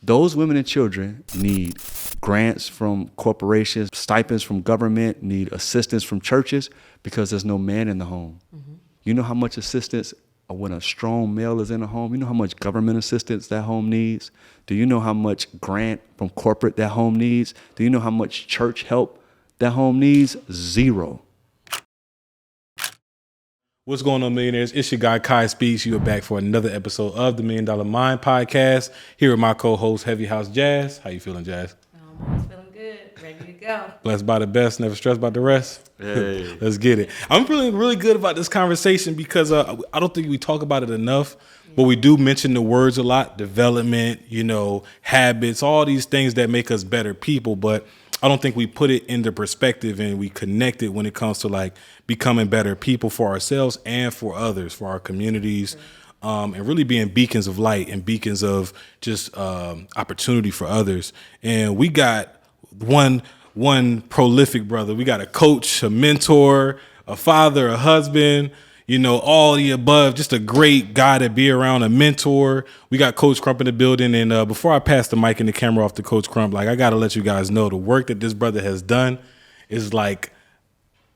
Those women and children need grants from corporations, stipends from government, need assistance from churches because there's no man in the home. Mm-hmm. You know how much assistance when a strong male is in a home? You know how much government assistance that home needs? Do you know how much grant from corporate that home needs? Do you know how much church help that home needs? Zero. What's going on, millionaires? It's your guy, Kai Speaks. You are back for another episode of the $1 Million Mind Podcast. Here with my co-host, Heavy House Jazz. How you feeling, Jazz? I'm always feeling good. Ready to go. Blessed by the best, never stressed about the rest. Hey. Let's get it. I'm feeling really good about this conversation because I don't think we talk about it enough, but we do mention the words a lot. Development, habits, all these things that make us better people, but I don't think we put it into perspective and we connect it when it comes to like becoming better people for ourselves and for others, for our communities, and really being beacons of light and beacons of just opportunity for others. And we got one prolific brother. We got a coach, a mentor, a father, a husband, all the above, just a great guy to be around, a mentor. We got Coach Crump in the building. And before I pass the mic and the camera off to Coach Crump, I got to let you guys know the work that this brother has done is like,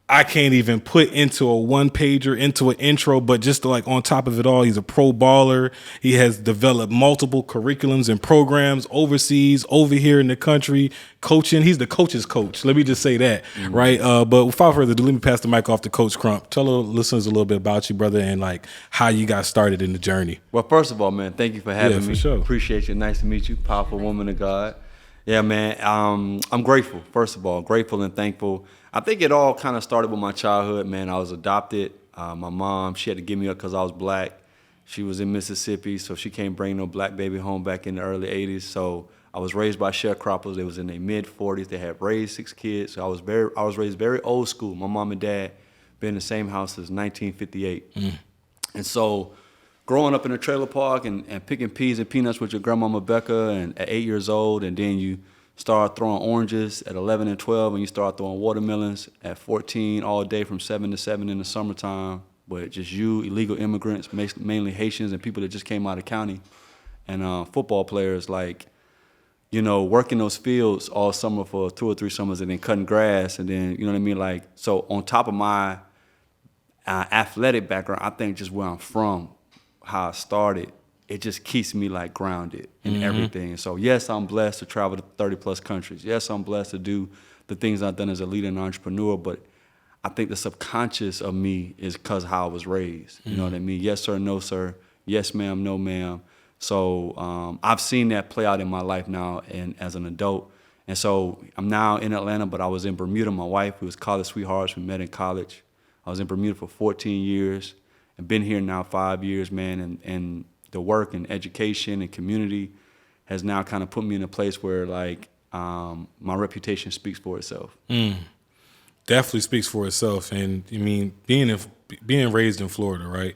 I can't even put into a one-pager, into an intro, but just on top of it all, he's a pro baller. He has developed multiple curriculums and programs overseas, over here in the country, coaching. He's the coach's coach. Let me just say that, right? But without further ado, let me pass the mic off to Coach Crump. Tell the listeners a little bit about you, brother, and how you got started in the journey. Well, first of all, man, thank you for having me. For sure. Appreciate you. Nice to meet you. Powerful woman of God. Yeah, man. I'm grateful, first of all, grateful and thankful. I think it all kind of started with my childhood, man. I was adopted. My mom, she had to give me up because I was black. She was in Mississippi, so she can't bring no black baby home back in the early 80s. So I was raised by sharecroppers. They was in their mid-40s. They had raised 6 kids. So I was raised very old school. My mom and dad been in the same house since 1958. And so growing up in a trailer park and picking peas and peanuts with your grandmama Becca and at 8 years old, and then you start throwing oranges at 11 and 12, and you start throwing watermelons at 14 all day from 7 to 7 in the summertime with just illegal immigrants, mainly Haitians and people that just came out of county, and football players working those fields all summer for 2 or 3 summers and then cutting grass, and then, you know what I mean? So on top of my athletic background, I think just where I'm from, how I started, it just keeps me grounded in everything. So yes, I'm blessed to travel to 30 plus countries. Yes, I'm blessed to do the things I've done as a leader and entrepreneur, but I think the subconscious of me is because how I was raised. You know what I mean? Yes, sir, no, sir. Yes, ma'am, no, ma'am. So I've seen that play out in my life now and as an adult. And so I'm now in Atlanta, but I was in Bermuda. My wife, who was college sweethearts, we met in college. I was in Bermuda for 14 years and been here now 5 years, man, and the work and education and community has now kind of put me in a place where my reputation speaks for itself. Definitely speaks for itself. And I mean, being raised in Florida, right?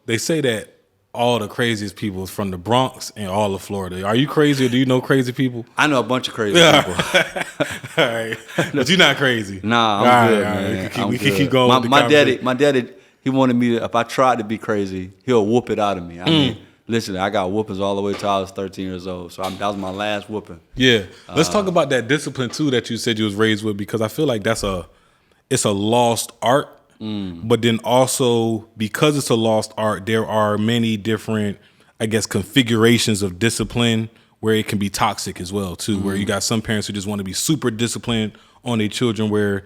They say that all the craziest people is from the Bronx and all of Florida. Are you crazy, or do you know crazy people? I know a bunch of crazy people. All right. But you're not crazy. Nah, I'm good, man. We can keep going. My daddy, he wanted me to, if I tried to be crazy, he'll whoop it out of me. I mean, listen, I got whoopings all the way till I was 13 years old. So that was my last whooping. Yeah. Let's talk about that discipline too that you said you was raised with, because I feel like it's a lost art. But then also, because it's a lost art, there are many different, configurations of discipline where it can be toxic as well too, where you got some parents who just want to be super disciplined on their children, where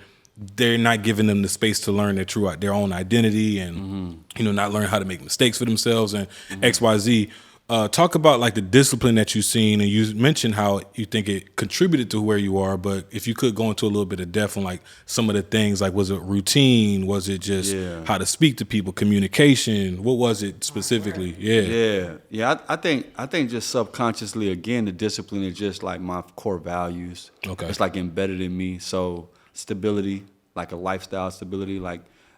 they're not giving them the space to learn their own identity and, not learn how to make mistakes for themselves and X, Y, Z. Talk about the discipline that you've seen, and you mentioned how you think it contributed to where you are, but if you could go into a little bit of depth on some of the things, was it routine? Was it just how to speak to people, communication? What was it specifically? Yeah. I think just subconsciously, again, the discipline is just my core values. Okay. It's embedded in me. So stability, a lifestyle stability,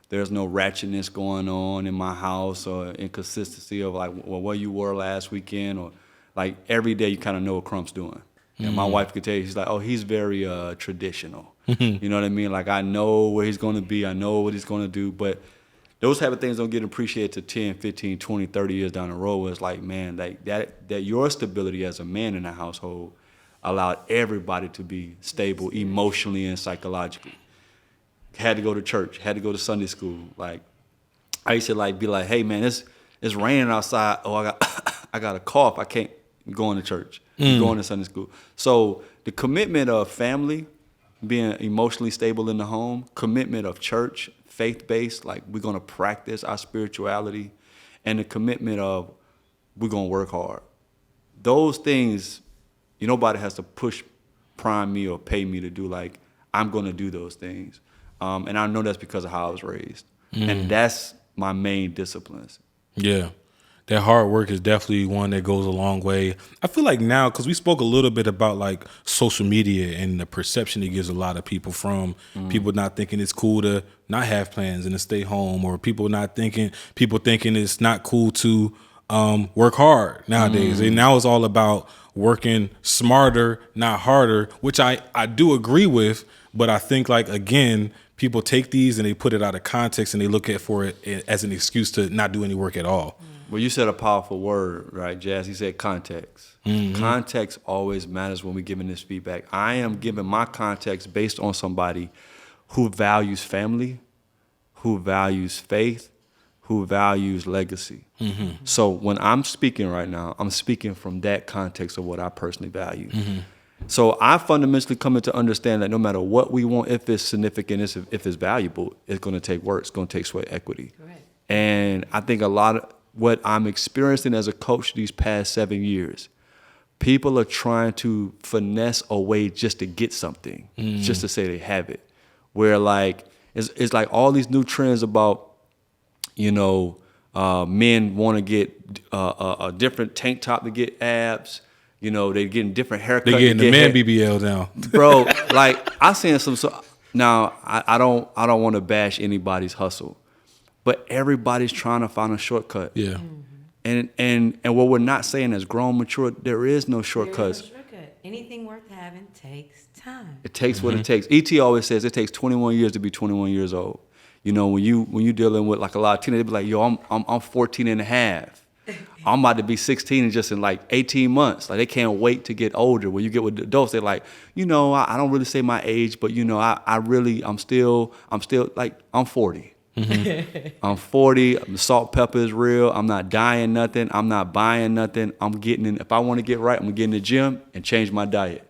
there's no ratchetness going on in my house or inconsistency of where you were last weekend, or every day you kind of know what Crump's doing. And my wife could tell you, she's he's very traditional. You know what I mean? I know where he's going to be. I know what he's going to do. But those type of things don't get appreciated to 10, 15, 20, 30 years down the road. Where it's like, man, like that your stability as a man in the household allowed everybody to be stable emotionally and psychologically. Had to go to church, had to go to Sunday school. Like I used to like be like, hey man, it's raining outside. Oh, I got a cough. I can't go into church. Going to Sunday school. So the commitment of family, being emotionally stable in the home, commitment of church, faith-based, like we're gonna practice our spirituality, and the commitment of we're gonna work hard. Those things, nobody has to prime me or pay me to do. Like I'm gonna do those things, and I know that's because of how I was raised, and that's my main disciplines. Yeah. That hard work is definitely one that goes a long way. I feel like now, because we spoke a little bit about like social media and the perception it gives a lot of people from people not thinking it's cool to not have plans and to stay home, or people thinking it's not cool to work hard nowadays. And now it's all about working smarter, not harder, which I do agree with. But I think, like, again, people take these and they put it out of context and they look at for it as an excuse to not do any work at all. Well, you said a powerful word, right, Jazz? He said context. Context always matters when we're giving this feedback. I am giving my context based on somebody who values family, who values faith, who values legacy. So when I'm speaking right now, I'm speaking from that context of what I personally value. So I fundamentally come to understand that no matter what we want, if it's significant, if it's valuable, it's going to take work. It's going to take sweat equity. Correct. And I think a lot of what I'm experiencing as a coach these past 7 years, people are trying to finesse a way just to get something, just to say they have it. Where like it's like all these new trends about, men want to get a different tank top to get abs. They're getting different haircuts. They're getting the man BBL now, bro. Like I seen some. Now I don't want to bash anybody's hustle, but everybody's trying to find a shortcut. Yeah. And what we're not saying as grown, mature, there is no shortcuts. There is no shortcut. Anything worth having takes time. It takes what it takes. E.T. always says it takes 21 years to be 21 years old. When you dealing with like a lot of teenagers, they be like, yo, I'm 14 and a half. I'm about to be 16 in just in like 18 months. Like they can't wait to get older. When you get with the adults, they're like, I don't really say my age, but I'm still like I'm 40. I'm 40. The salt pepper is real. I'm not dying nothing. I'm not buying nothing. I'm getting in. If I want to get right, I'm gonna get in the gym and change my diet.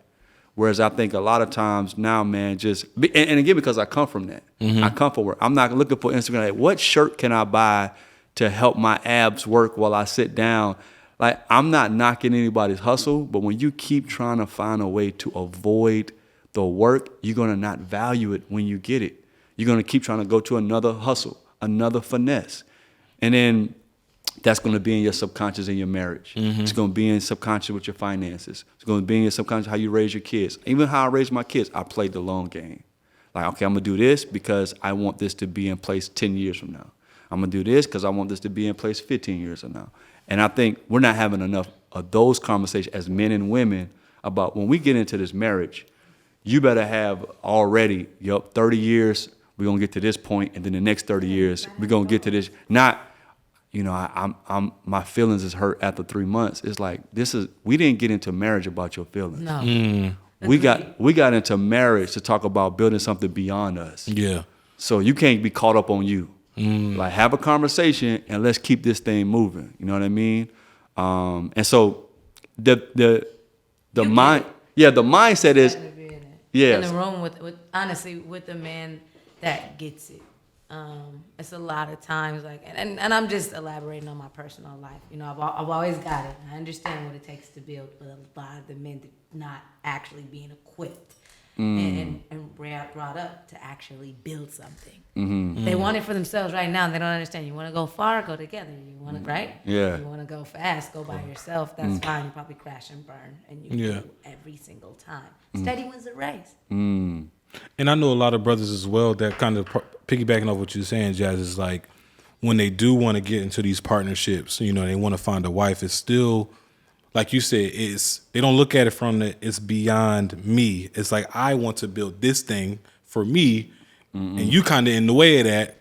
Whereas I think a lot of times now, man, and again, because I come from that. I come from work. I'm not looking for Instagram. Like, what shirt can I buy to help my abs work while I sit down? Like, I'm not knocking anybody's hustle, but when you keep trying to find a way to avoid the work, you're going to not value it when you get it. You're going to keep trying to go to another hustle, another finesse. And then that's going to be in your subconscious in your marriage. It's going to be in subconscious with your finances. It's going to be in your subconscious how you raise your kids. Even how I raised my kids, I played the long game. Like, okay, I'm going to do this because I want this to be in place 10 years from now. I'm going to do this because I want this to be in place 15 years from now. And I think we're not having enough of those conversations as men and women about when we get into this marriage, you better have already, 30 years, we're going to get to this point, and then the next 30 years, we're going to get to this. Not, I'm my feelings is hurt after 3 months. It's like, we didn't get into marriage about your feelings. No. We got into marriage to talk about building something beyond us. Yeah. So you can't be caught up on you. Like, have a conversation and let's keep this thing moving. You know what I mean? And so the mindset is, in the room with honestly with a man that gets it. It's a lot of times like, and I'm just elaborating on my personal life. I've always got it. I understand what it takes to build, but a lot of the men not actually being equipped and brought up to actually build something. They want it for themselves right now. And they don't understand. You want to go far, go together. You want to, right? Yeah. You want to go fast, go by yourself. That's fine. You probably crash and burn, and you do every single time. Steady wins the race. And I know a lot of brothers as well that kind of piggybacking off what you're saying, Jazz, is like when they do want to get into these partnerships, they want to find a wife, it's still, like you said, they don't look at it from it's beyond me. It's like, I want to build this thing for me, and you kind of in the way of that.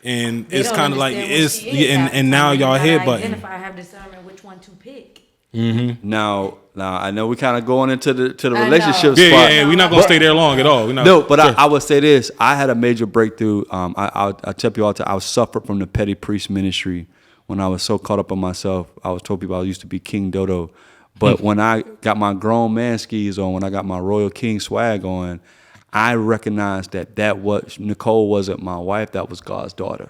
and They it's don't kind of like understand what it's she is half the and now time. y'all You gotta headbutting. identify, have discernment which one to pick. Now I know we kind of going into the I relationship know. spot. Yeah, we're not gonna stay there long at all. We're not, No, but Sure. I would say this. I had a major breakthrough. I tell people all the time, I was suffered from the petty priest ministry when I was so caught up on myself. I was told people I used to be King Dodo. But when I got my grown man skis on, when I got my Royal King swag on, I recognized that what Nicole wasn't my wife, that was God's daughter.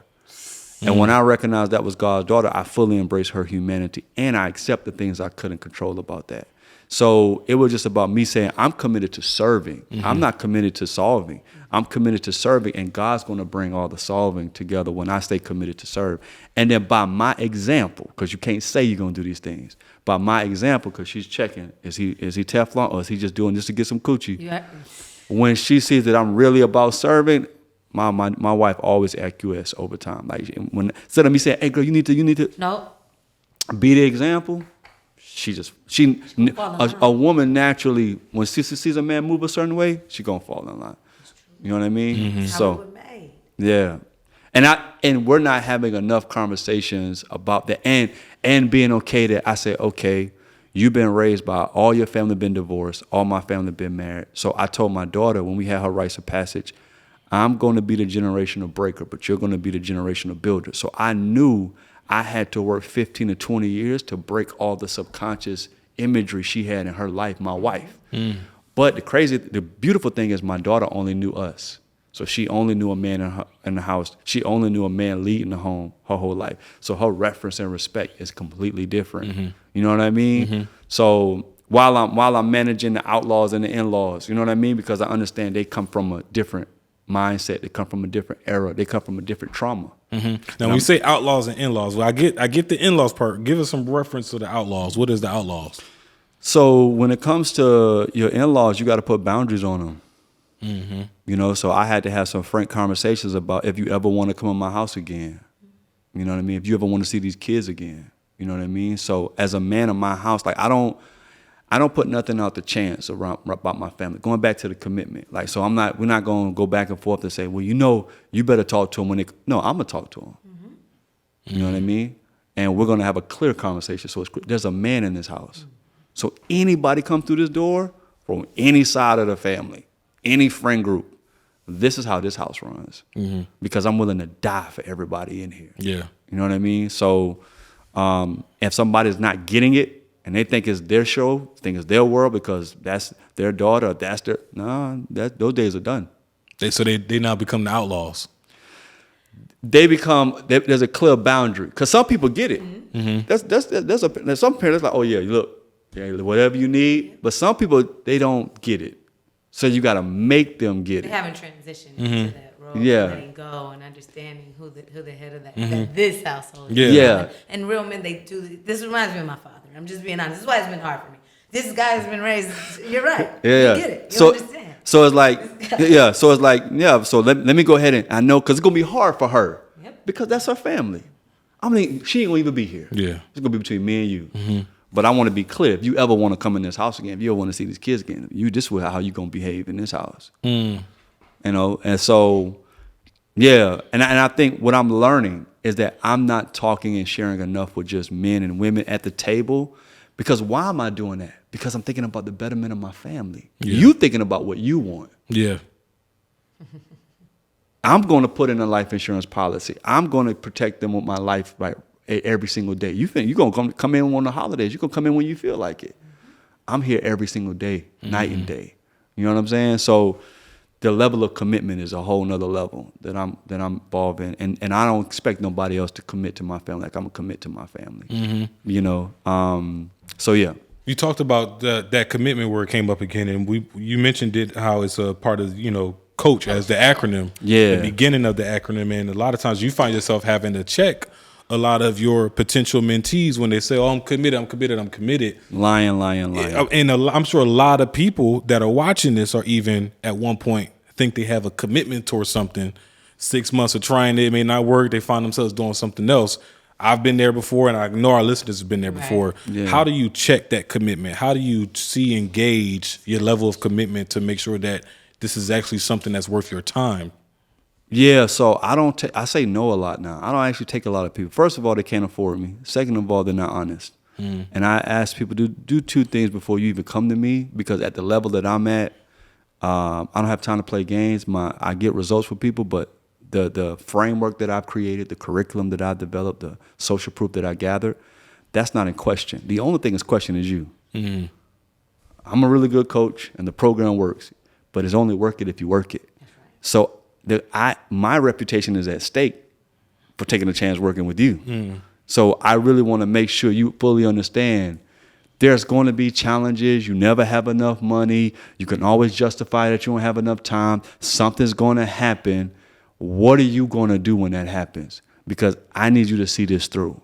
And when I recognized that was God's daughter, I fully embraced her humanity, and I accept the things I couldn't control about that. So it was just about me saying, I'm committed to serving. I'm not committed to solving. I'm committed to serving, and God's going to bring all the solving together when I stay committed to serve. And then by my example, because you can't say you're going to do these things, by my example, because she's checking, is he Teflon, or is he just doing this to get some coochie? Yeah. When she sees that I'm really about serving, my wife always acquiesces over time. Like when instead of me saying, "Hey girl, you need to No. be the example," a woman naturally, when she sees a man move a certain way, she gonna fall in line. You know what I mean? How So we were made. yeah, and we're not having enough conversations about that, and being okay that I say, okay, you've been raised by all your family been divorced, all my family been married. So I told my daughter when we had her rites of passage, I'm going to be the generational breaker, but you're going to be the generational builder. So I knew I had to work 15 to 20 years to break all the subconscious imagery she had in her life, my wife. But the beautiful thing is my daughter only knew us. So she only knew a man in the house. She only knew a man leading the home her whole life. So her reference and respect is completely different. You know what I mean? So while I'm managing the outlaws and the in-laws, you know what I mean? Because I understand they come from a different mindset. They come from a different era. They come from a different trauma. Now, when you say outlaws and in-laws, well, I get the in-laws part. Give us some reference to the outlaws. What is the outlaws? So when it comes to your in-laws, you got to put boundaries on them. You know, so I had to have some frank conversations about if you ever want to come in my house again. You know what I mean? If you ever want to see these kids again. You know what I mean? So as a man of my house, like I don't put nothing out the chance about my family. Going back to the commitment. Like, so we're not going to go back and forth and say, well, you better talk to them no, I'm going to talk to them. You know what I mean? And we're going to have a clear conversation. So there's a man in this house. So anybody come through this door from any side of the family, any friend group, this is how this house runs. Because I'm willing to die for everybody in here. Yeah. You know what I mean? So if somebody's not getting it and they think it's their show, think it's their world because that's their daughter, those days are done. They now become the outlaws. There's a clear boundary because some people get it. There's some parents like, oh yeah, look, whatever you need. But some people, they don't get it. So you got to make them get They it. haven't transitioned into that role. Yeah. Letting go and understanding who the head of that this household is. Yeah. And real men, they do. This reminds me of my father. I'm just being honest. This is why it's been hard for me. This guy has been raised. You're right. Yeah. You get it. You understand. So it's like, so let me go ahead and I know because it's gonna be hard for her. Yep. Because that's her family. I mean, she ain't gonna even be here. Yeah. It's gonna be between me and you. But I want to be clear. If you ever want to come in this house again, if you ever want to see these kids again, this is how you gonna behave in this house. You know, and so yeah, and I think what I'm learning is that I'm not talking and sharing enough with just men and women at the table. Because why am I doing that? Because I'm thinking about the betterment of my family. Yeah. You thinking about what you want. Yeah. I'm going to put in a life insurance policy. I'm going to protect them with my life right every single day. You think you're going to come in on the holidays. You're going to come in when you feel like it. I'm here every single day, night and day. You know what I'm saying? So the level of commitment is a whole nother level that I'm involved in. And I don't expect nobody else to commit to my family like I'm going to commit to my family. You know? So, yeah. You talked about that commitment where it came up again, and you mentioned it, how it's a part of, coach as the acronym. Yeah. The beginning of the acronym. And a lot of times you find yourself having to check a lot of your potential mentees when they say, oh, I'm committed. Lying. And I'm sure a lot of people that are watching this are even at one point think they have a commitment towards something. 6 months of trying it may not work. They find themselves doing something else. I've been there before, and I know our listeners have been there before. Yeah. How do you check that commitment? How do you gauge your level of commitment to make sure that this is actually something that's worth your time? Yeah, so I say no a lot now. I don't actually take a lot of people. First of all, they can't afford me. Second of all, they're not honest. And I ask people, do two things before you even come to me, because at the level that I'm at, I don't have time to play games. I get results for people, but the framework that I've created, the curriculum that I've developed, the social proof that I gathered, that's not in question. The only thing is question is you. I'm a really good coach, and the program works, but it's only worth it if you work it. That's right. So my reputation is at stake for taking a chance working with you. So I really want to make sure you fully understand there's going to be challenges. You never have enough money. You can always justify that you don't have enough time. Something's going to happen. What are you going to do when that happens? Because I need you to see this through.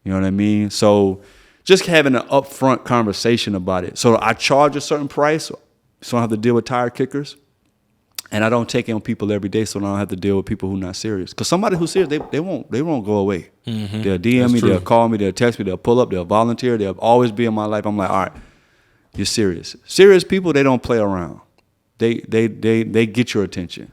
You know what I mean? So just having an upfront conversation about it. So I charge a certain price so I don't have to deal with tire kickers. And I don't take it on people every day, so I don't have to deal with people who are not serious. Because somebody who's serious, they won't go away. They'll DM That's me, true. they'll call me, they'll text me, they'll pull up, they'll volunteer, they'll always be in my life. I'm like, all right, you're serious. Serious people, they don't play around. They get your attention.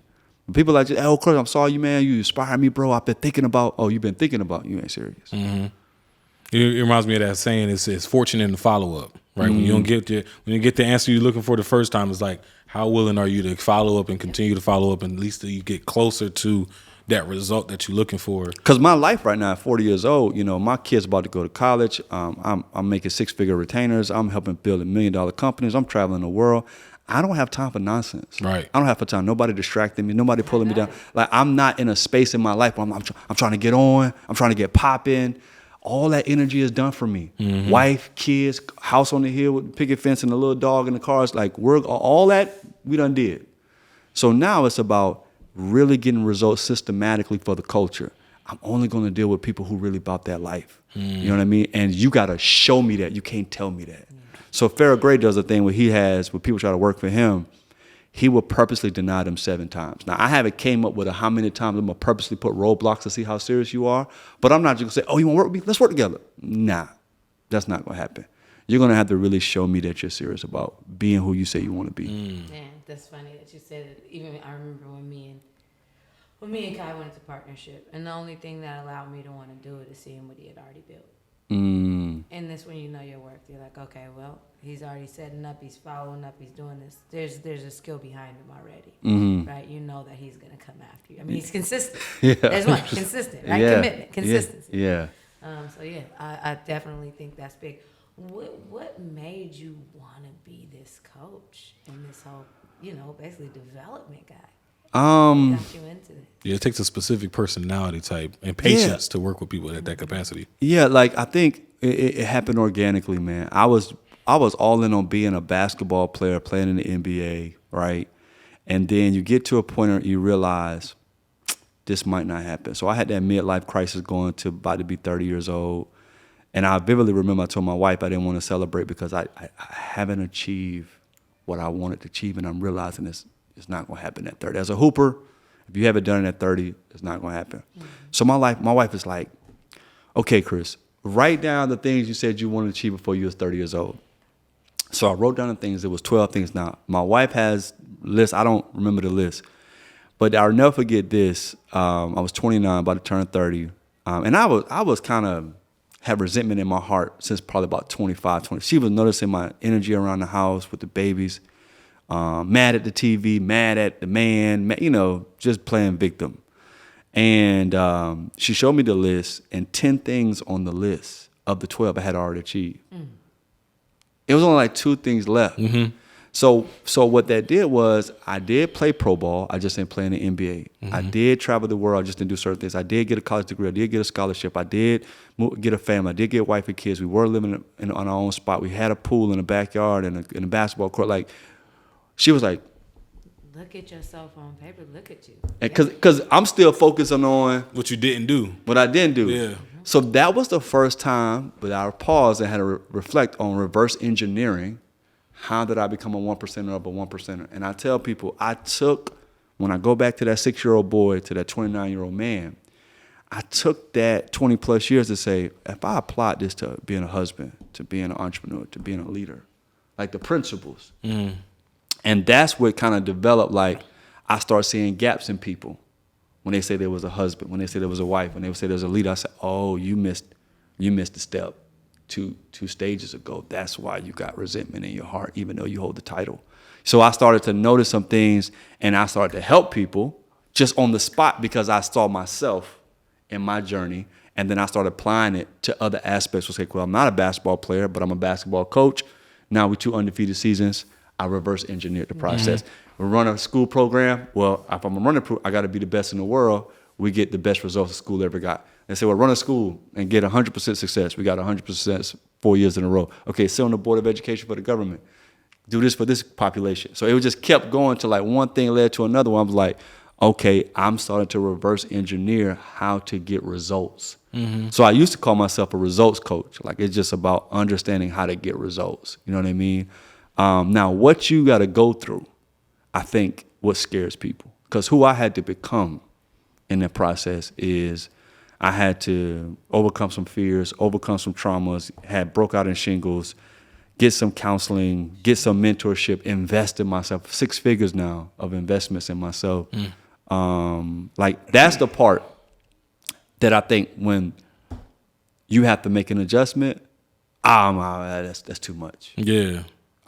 People like, oh, Chris, I'm sorry, you man, you inspire me, bro. I've been thinking about. Oh, you've been thinking about. You ain't serious. It reminds me of that saying. It's fortune in the follow up, right? When you get the answer you're looking for the first time, it's like, how willing are you to follow up and continue to follow up, and at least you get closer to that result that you're looking for? Because my life right now, at 40 years old, my kid's about to go to college. I'm making 6-figure retainers. I'm helping build $1 million companies. I'm traveling the world. I don't have time for nonsense. Right. I don't have time. Nobody distracting me. Nobody pulling me down. Like, I'm not in a space in my life where I'm trying to get on. I'm trying to get popping. All that energy is done for me. Wife, kids, house on the hill with the picket fence and the little dog in the car. It's like all that we done did. So now it's about really getting results systematically for the culture. I'm only going to deal with people who really about that life. You know what I mean? And you got to show me that. You can't tell me that. So Farrah Gray does a thing where when people try to work for him, he will purposely deny them 7 times. Now, I haven't came up with how many times I'm going to purposely put roadblocks to see how serious you are, but I'm not just going to say, oh, you want to work with me? Let's work together. Nah, that's not going to happen. You're going to have to really show me that you're serious about being who you say you want to be. Yeah, that's funny that you said it. Even I remember when me and Kai went into partnership, and the only thing that allowed me to want to do it is seeing what he had already built. And that's when you know your worth. You're like, okay, well, he's already setting up, he's following up, he's doing this. There's a skill behind him already, right? You know that he's gonna come after you. I mean, he's consistent. Yeah. There's one consistent, right? Yeah. Commitment, consistency. Yeah. So yeah, I definitely think that's big. What made you want to be this coach and this whole, basically development guy? What got you into it? Yeah, it takes a specific personality type and patience to work with people at that capacity. Yeah, like I think it happened organically, man. I was all in on being a basketball player, playing in the NBA, right? And then you get to a point where you realize this might not happen. So I had that midlife crisis going to about to be 30 years old. And I vividly remember I told my wife I didn't want to celebrate because I haven't achieved what I wanted to achieve, and I'm realizing it's not going to happen at 30. As a hooper, if you haven't done it at 30, it's not going to happen. So my wife is like, okay, Chris, write down the things you said you wanted to achieve before you was 30 years old. So I wrote down the things. It was 12 things. Now, my wife has lists. I don't remember the list. But I'll never forget this. I was 29, about to turn 30. And I was kind of had resentment in my heart since probably about 25, 20. She was noticing my energy around the house with the babies. Mad at the TV, mad at the man, just playing victim. And she showed me the list, and 10 things on the list of the 12 I had already achieved. It was only like 2 things left. So what that did was I did play pro ball. I just didn't play in the NBA. I did travel the world. I just didn't do certain things. I did get a college degree. I did get a scholarship. I did get a family. I did get a wife and kids. We were living on our own spot. We had a pool in the backyard and a basketball court. Like, she was like, look at yourself on paper. Look at you. Because I'm still focusing on What you didn't do. what I didn't do. Yeah. So that was the first time, without a pause, I had to reflect on reverse engineering. How did I become a 1%er of a 1%er? And I tell people, when I go back to that 6-year-old boy to that 29-year-old man, I took that 20 plus years to say, if I applied this to being a husband, to being an entrepreneur, to being a leader, like the principles. And that's what kind of developed, like, I started seeing gaps in people. when they say there was a husband, when they say there was a wife, when they say there's a leader, I said, oh, you missed a step two stages ago. That's why you got resentment in your heart, even though you hold the title. So I started to notice some things, and I started to help people just on the spot because I saw myself in my journey. And then I started applying it to other aspects. Okay, well, I'm not a basketball player, but I'm a basketball coach. Now with 2 undefeated seasons, I reverse engineered the process. We run a school program. Well, if I'm a running pro, I got to be the best in the world. We get the best results the school ever got. They say, well, run a school and get 100% success. We got 100% 4 years in a row. Okay, sit on the board of education for the government. Do this for this population. So it just kept going to like one thing led to another one. I was like, okay, I'm starting to reverse engineer how to get results. So I used to call myself a results coach. Like it's just about understanding how to get results. You know what I mean? Now, what you got to go through, I think what scares people. Because who I had to become in that process is I had to overcome some fears, overcome some traumas, had broke out in shingles, get some counseling, get some mentorship, invest in myself. 6 figures now of investments in myself. Like that's the part that I think when you have to make an adjustment, that's too much. Yeah.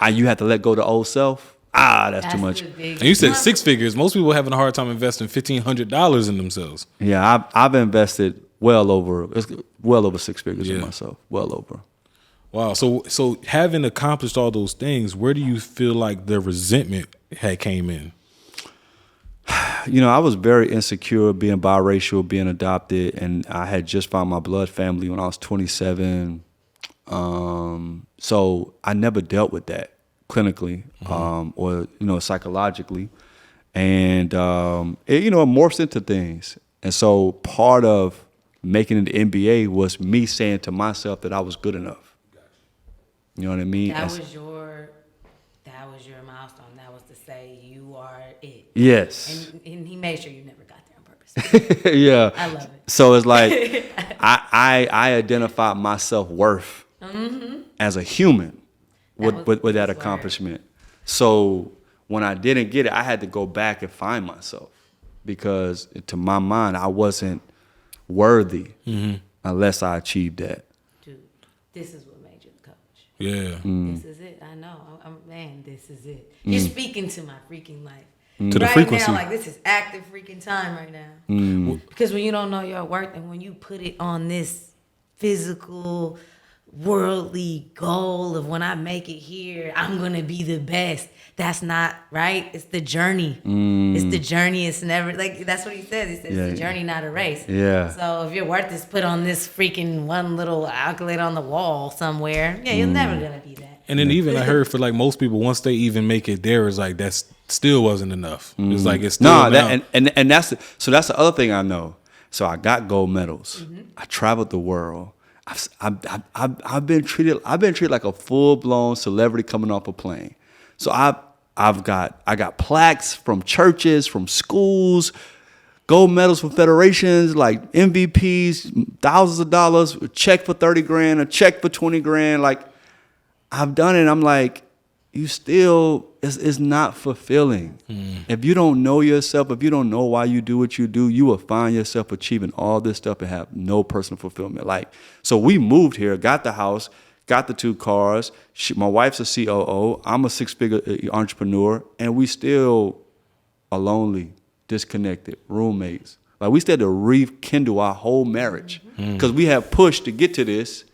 You have to let go of the old self. That's too much. And you said 6 figures. Most people are having a hard time investing $1,500 in themselves. Yeah, I've invested well over 6 figures in myself. Well over. Wow. So having accomplished all those things, where do you feel like the resentment had came in? You know, I was very insecure being biracial, being adopted, and I had just found my blood family when I was 27. So I never dealt with that clinically or, psychologically. And, it morphs into things. And so part of making it the NBA was me saying to myself that I was good enough. You know what I mean? That was your milestone. That was to say you are it. Yes. And he made sure you never got there on purpose. Yeah. I love it. So it's like I identified my self-worth as a human with that accomplishment. So when I didn't get it, I had to go back and find myself because to my mind, I wasn't worthy unless I achieved that. Dude, this is what made you the coach. Yeah. This is it. I know. Man, this is it. You're speaking to my freaking life. To the right frequency. now, like this is active freaking time right now. Because when you don't know your worth and when you put it on this physical, worldly goal of when I make it here, I'm gonna be the best. That's not right. It's the journey. It's the journey. It's never like that's what he says. He says it's the journey, not a race. Yeah. So if your worth is put on this freaking one little accolade on the wall somewhere, you're never gonna be that. And then even I heard for like most people, once they even make it there, it's like that's still wasn't enough. It's like it's still and that's the other thing I know. So I got gold medals. I traveled the world. I've been treated like a full-blown celebrity coming off a plane. So I got plaques from churches, from schools, gold medals from federations, like MVPs, thousands of dollars, a check for $30,000, a check for $20,000. Like I've done it. I'm like, you still, it's not fulfilling. If you don't know yourself, if you don't know why you do what you do, you will find yourself achieving all this stuff and have no personal fulfillment. Like, so we moved here, got the house, got the 2 cars. My wife's a COO. I'm a 6-figure entrepreneur, and we still are lonely, disconnected, roommates. Like we still had to rekindle our whole marriage because we had pushed to get to this,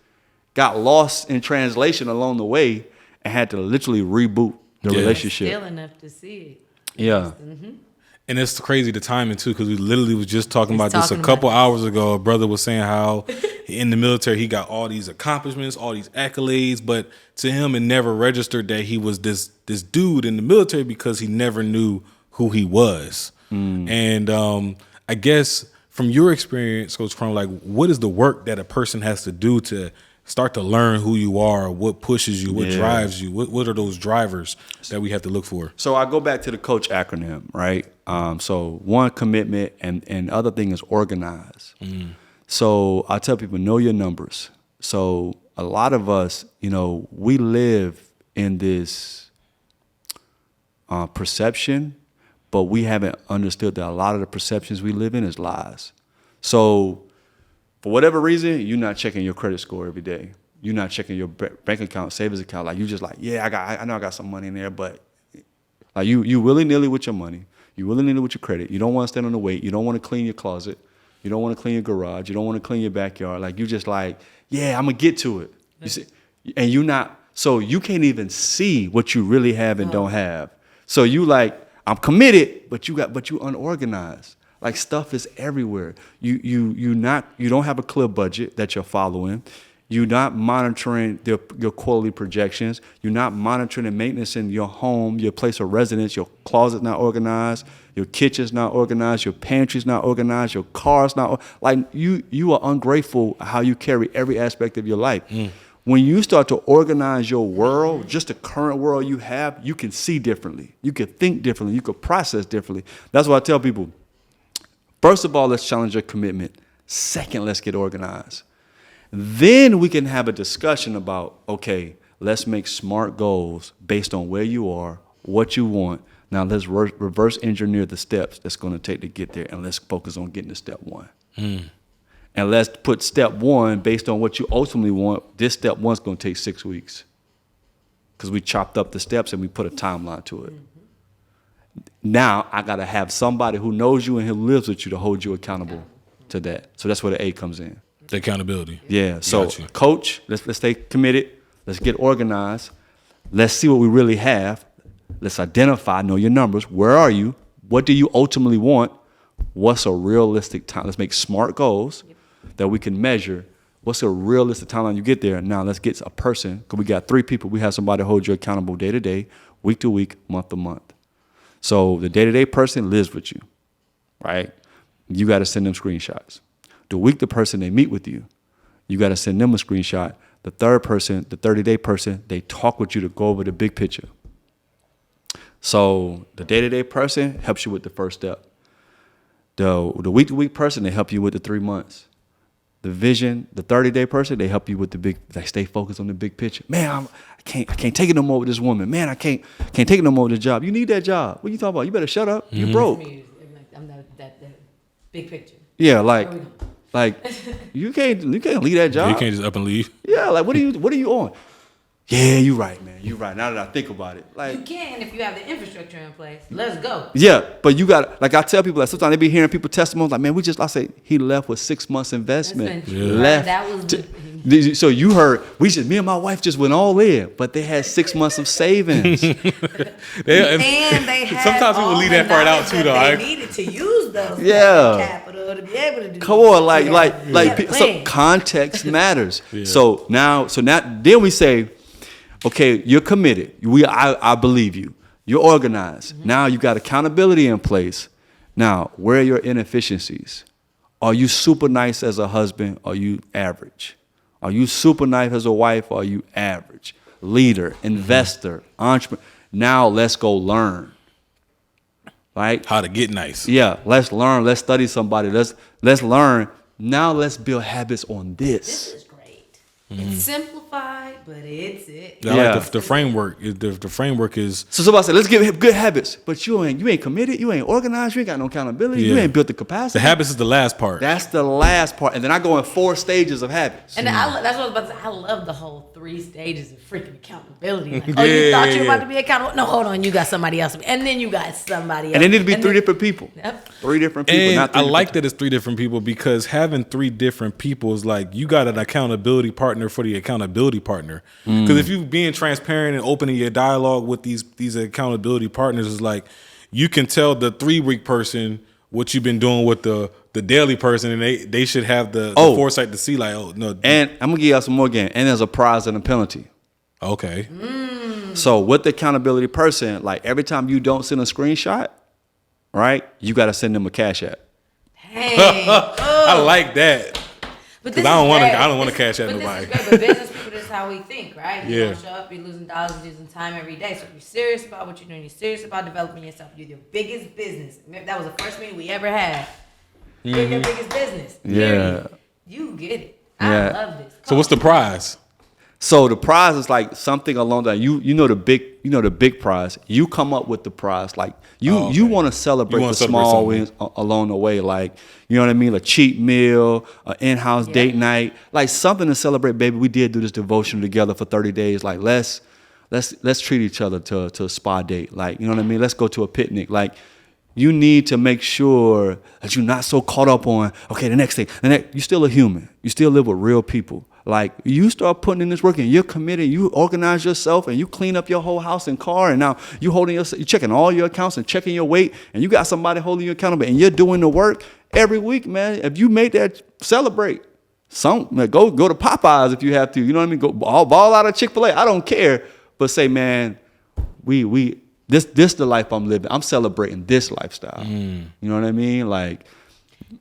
got lost in translation along the way, and had to literally reboot the relationship. Still enough to see it. Yeah. And it's crazy the timing too, because we literally was just talking about this a couple hours ago. A brother was saying how in the military he got all these accomplishments, all these accolades, but to him it never registered that he was this dude in the military because he never knew who he was. And I guess from your experience, Coach Crump, like what is the work that a person has to do to start to learn who you are, what pushes you, what drives you, what are those drivers that we have to look for? So I go back to the COACH acronym, right? So one, commitment, and other thing is organize. So I tell people, know your numbers. So a lot of us, we live in this perception, but we haven't understood that a lot of the perceptions we live in is lies. So for whatever reason, you're not checking your credit score every day. You're not checking your bank account, savings account. Like, you just like, yeah, I know I got some money in there, but like you willy-nilly with your money. You willy-nilly with your credit. You don't want to stand on the weight. You don't want to clean your closet. You don't want to clean your garage. You don't want to clean your backyard. Like, you just like, yeah, I'm going to get to it. You see? And you're not, so you can't even see what you really have and don't have. So you like, I'm committed, but you unorganized. Like, stuff is everywhere. You don't have a clear budget that you're following. You're not monitoring your quarterly projections. You're not monitoring and maintaining your home, your place of residence. Your closet's not organized. Your kitchen's not organized. Your pantry's not organized. Your car's not like you are ungrateful how you carry every aspect of your life. When you start to organize your world, just the current world you have, you can see differently. You can think differently. You can process differently. That's what I tell people. First of all, let's challenge your commitment. Second, let's get organized. Then we can have a discussion about, okay, let's make smart goals based on where you are, what you want. Now let's reverse engineer the steps that's going to take to get there, and let's focus on getting to step one. And let's put step one based on what you ultimately want. This step one's going to take 6 weeks because we chopped up the steps and we put a timeline to it. Now I got to have somebody who knows you and who lives with you to hold you accountable to that. So that's where the A comes in. The accountability. Yeah. So Gotcha. coach, let's stay committed. Let's get organized. Let's see what we really have. Let's identify, know your numbers. Where are you? What do you ultimately want? What's a realistic time? Let's make smart goals that we can measure. What's a realistic timeline you get there? Now let's get a person, because we got 3 people. We have somebody hold you accountable day to day, week to week, month to month. So the day-to-day person lives with you, right? You got to send them screenshots. The person they meet with you, you got to send them a screenshot. The third person, the 30-day person, they talk with you to go over the big picture. So the day-to-day person helps you with the first step. The week-to-week person, they help you with the 3 months. The vision, the 30-day person, they help you with the big, they stay focused on the big picture. Man, I can't take it no more with this woman. Man, I can't take it no more with this job. You need that job. What are you talking about? You better shut up. You're broke. I'm that big picture. Yeah, like you can't leave that job. You can't just up and leave. Yeah, like what are you on? Yeah, you right, man. You right. Now that I think about it, like You can if you have the infrastructure in place. Let's go. yeah, but you got like I tell people that sometimes they be hearing people testimonies like, man, I say he left with 6 months investment. Yeah. Left. That was So you heard me and my wife just went all in, but they had 6 months of savings. and they had Sometimes people all leave the that part out knowledge too, that though. They needed to use those capital to be able to do. Come on, so context matters. Yeah. So now then we say, okay, you're committed. I believe you. You're organized. Mm-hmm. Now you got accountability in place. Now, where are your inefficiencies? Are you super nice as a husband? Or are you average? Are you super nice as a wife? Or are you average? Leader, investor, entrepreneur. Now let's go learn. Right? How to get nice. Yeah, let's learn. Let's study somebody. Let's learn. Now let's build habits on this. This is great. It's simplified, but it's it. I like the framework. The framework is so somebody said, let's get good habits, but you ain't committed, you ain't organized, you ain't got no accountability, you ain't built the capacity. The habits is the last part. That's the last part, and then I go in 4 stages of habits. And that's what I was about to say. I love the whole 3 stages of freaking accountability. Like, you thought you were about to be accountable? No, hold on, you got somebody else, and then you got somebody else. And they need to be 3 different people. Yep. 3 different people. And not 3 I like that it's 3 different people because having 3 different people is like you got an accountability partner for the accountability partner. Because if you being transparent and opening your dialogue with these accountability partners is like you can tell the 3-week person what you've been doing with the daily person, and they should have the foresight to see like, oh no. And I'm gonna give y'all some more game. And there's a prize and a penalty. Okay. So with the accountability person, like every time you don't send a screenshot, right, you got to send them a Cash App. Dang. I like that. But I don't want to cash out nobody. This is great, but business people, this is how we think, right? You Yeah. don't show up, you're losing dollars, losing time every day. So if you're serious about what you're doing, you're serious about developing yourself, you're your biggest business. That was the first meeting we ever had. You're your biggest business. Yeah. You get it. Yeah. I love this. So what's the prize? So the prize is like something along that you know the big prize. You come up with the prize. Like you want to celebrate the small wins along the way. Like, you know what I mean? A cheap meal, an in-house date night, like something to celebrate. Baby, we did do this devotion together for 30 days. Like let's treat each other to a spa date. Like, you know what I mean? Let's go to a picnic. Like, you need to make sure that you're not so caught up on, okay, the next thing. You're still a human. You still live with real people. Like, you start putting in this work and you're committed, you organize yourself and you clean up your whole house and car, and now you're checking all your accounts and checking your weight, and you got somebody holding you accountable and you're doing the work every week, man. If you make that, celebrate. Go to Popeyes if you have to. You know what I mean? Go ball out of Chick-fil-A. I don't care. But say, man, this the life I'm living. I'm celebrating this lifestyle. You know what I mean? Like,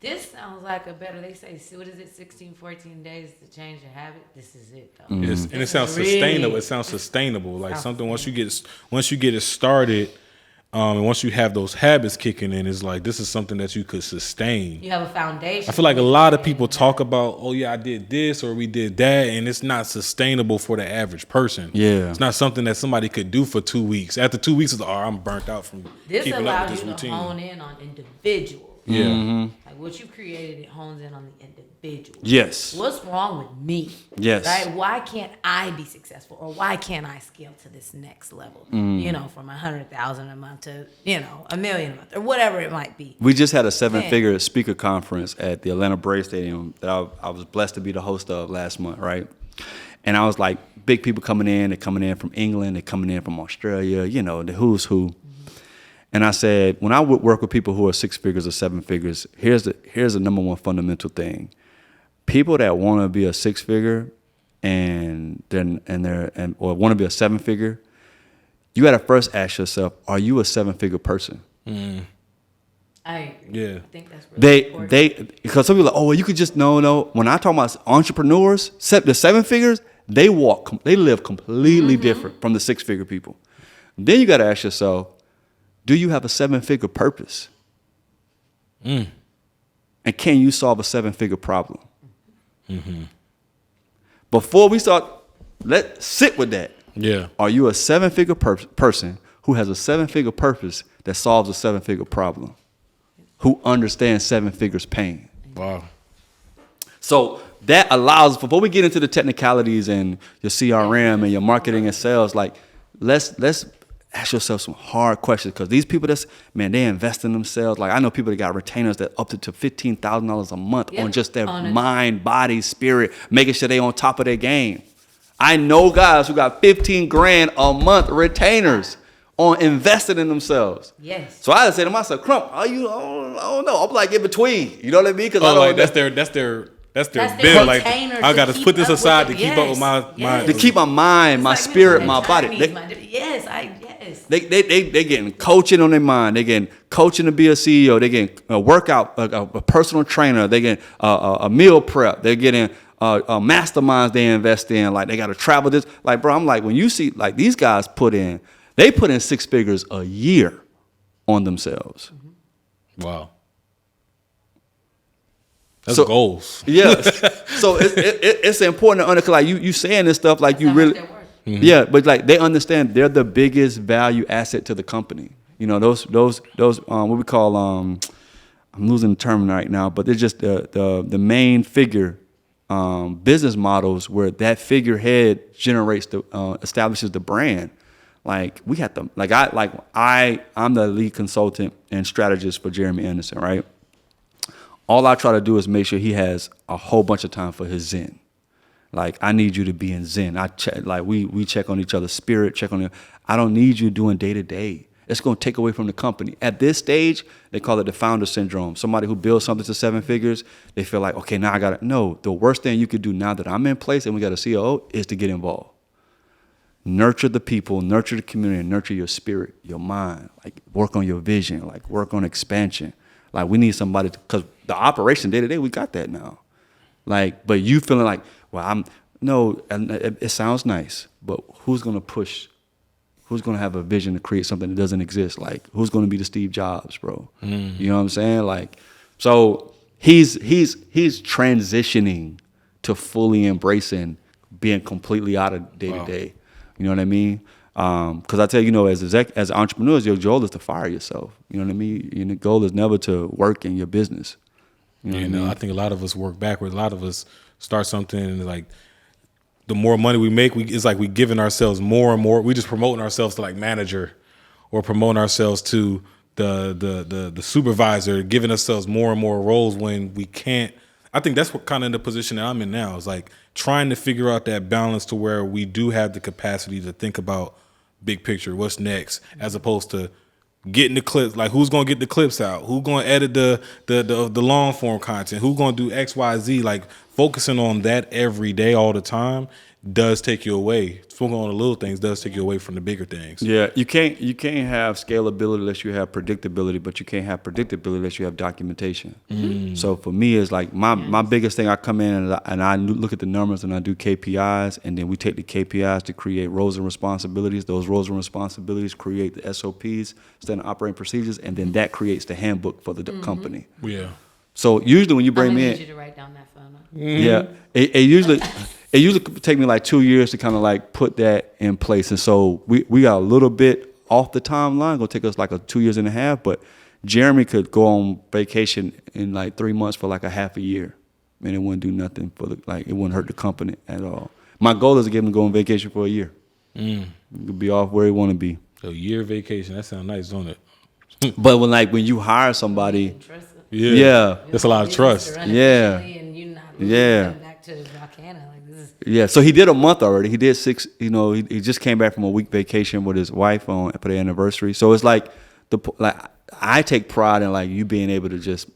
this sounds like they say, what is it, 16, 14 days to change a habit? This is it, though. And it sounds sustainable. It sounds sustainable. Like something once you get it started, and once you have those habits kicking in, it's like this is something that you could sustain. You have a foundation. I feel like a lot of people talk about, oh yeah, I did this or we did that, and it's not sustainable for the average person. Yeah, it's not something that somebody could do for 2 weeks. After 2 weeks, it's I'm burnt out from keeping up with this routine. This allows you to hone in on individuals. Yeah. Like what you created, it hones in on the individual. Yes. What's wrong with me? Yes. Right? Why can't I be successful? Or why can't I scale to this next level? You know, from 100,000 a month to, $1 million a month or whatever it might be. We just had a 7-figure speaker conference at the Atlanta Braves Stadium that I was blessed to be the host of last month, right? And I was like, big people coming in. They're coming in from England. They're coming in from Australia, the who's who. And I said, when I would work with people who are 6 figures or 7 figures, here's the number one fundamental thing. People that want to be a 6-figure or want to be a 7-figure, you got to first ask yourself, are you a 7-figure person? I yeah. think that's really important. Because some people are like, oh, well, you could just no. When I talk about entrepreneurs, the 7 figures, they live completely different from the 6-figure people. Then you got to ask yourself, do you have a 7-figure purpose? And can you solve a 7-figure problem? Before we start, let's sit with that. Yeah. Are you a 7-figure person who has a 7-figure purpose that solves a 7-figure problem? Who understands 7 figures pain? Wow. So that allows, before we get into the technicalities and your CRM and your marketing and sales, like let's ask yourself some hard questions, because these people they invest in themselves. Like I know people that got retainers that up to $15,000 a month on just their mind, body, spirit, making sure they on top of their game. I know guys who got 15 grand a month retainers on investing in themselves. Yes. So I just say to myself, Crump, I don't know. I'm like in between. You know what I mean? Because that's their bill. Like I got to put this aside to keep up with my to keep my mind, my spirit, my body. They getting coaching on their mind. They getting coaching to be a CEO. They getting a workout, a personal trainer. They getting a meal prep. They're getting masterminds they invest in. Like they got to travel this. Like bro, I'm like, when you see like these guys put in 6 figures a year on themselves. Wow. That's goals. Yeah. So it's important to understand, like you saying this stuff, like you really, yeah, but like they understand they're the biggest value asset to the company. Those what we call I'm losing the term right now, but they're just the main figure business models where that figurehead establishes the brand. Like we have to, I'm the lead consultant and strategist for Jeremy Anderson, right? All I try to do is make sure he has a whole bunch of time for his Zen. Like, I need you to be in Zen. We check on each other's spirit, I don't need you doing day to day. It's going to take away from the company. At this stage, they call it the founder syndrome. Somebody who builds something to 7 figures, they feel like, okay, now I got to. No, the worst thing you could do now that I'm in place and we got a COO is to get involved. Nurture the people, nurture the community, and nurture your spirit, your mind. Like, work on your vision, like, work on expansion. Like, we need somebody because the operation day to day, we got that now. Like, but you feeling like, well, it sounds nice, but who's going to push? Who's going to have a vision to create something that doesn't exist? Like, who's going to be the Steve Jobs, bro? You know what I'm saying? Like, so he's transitioning to fully embracing being completely out of day to day. You know what I mean? Because I tell you, as entrepreneurs, your goal is to fire yourself. You know what I mean? Your goal is never to work in your business. You know what I mean? I think a lot of us work backwards. A lot of us start something and like the more money we make, it's like we giving ourselves more and more. We just promoting ourselves to like manager, or promoting ourselves to the supervisor, giving ourselves more and more roles when we can't. I think that's what kind of the position that I'm in now is like trying to figure out that balance to where we do have the capacity to think about big picture, what's next, as opposed to getting the clips. Like who's gonna get the clips out? Who's gonna edit the long form content? Who's gonna do X, Y, Z? Like focusing on that every day, all the time, does take you away. Focusing on the little things does take you away from the bigger things. Yeah, you can't have scalability unless you have predictability, but you can't have predictability unless you have documentation. So for me, it's like my biggest thing. I come in and I look at the numbers and I do KPIs, and then we take the KPIs to create roles and responsibilities. Those roles and responsibilities create the SOPs, standard operating procedures, and then that creates the handbook for the company. Yeah. So usually when you bring me in, I need you to write down that phone. yeah, it usually take me like 2 years to kind of like put that in place. And so we got a little bit off the timeline. Gonna take us like 2.5 years, but Jeremy could go on vacation in like 3 months for like a half a year, and it wouldn't do nothing it wouldn't hurt the company at all. My goal is to get him to go on vacation for a year. He could be off where he want to be. A year vacation, that sounds nice, don't it? But when you hire somebody, yeah, that's a lot of trust. Yeah. And you're not Yeah. back to Volcano. Like this is Yeah, so he did a month already. He did 6. He just came back from a week vacation with his wife for their anniversary. So it's like I take pride in like you being able to just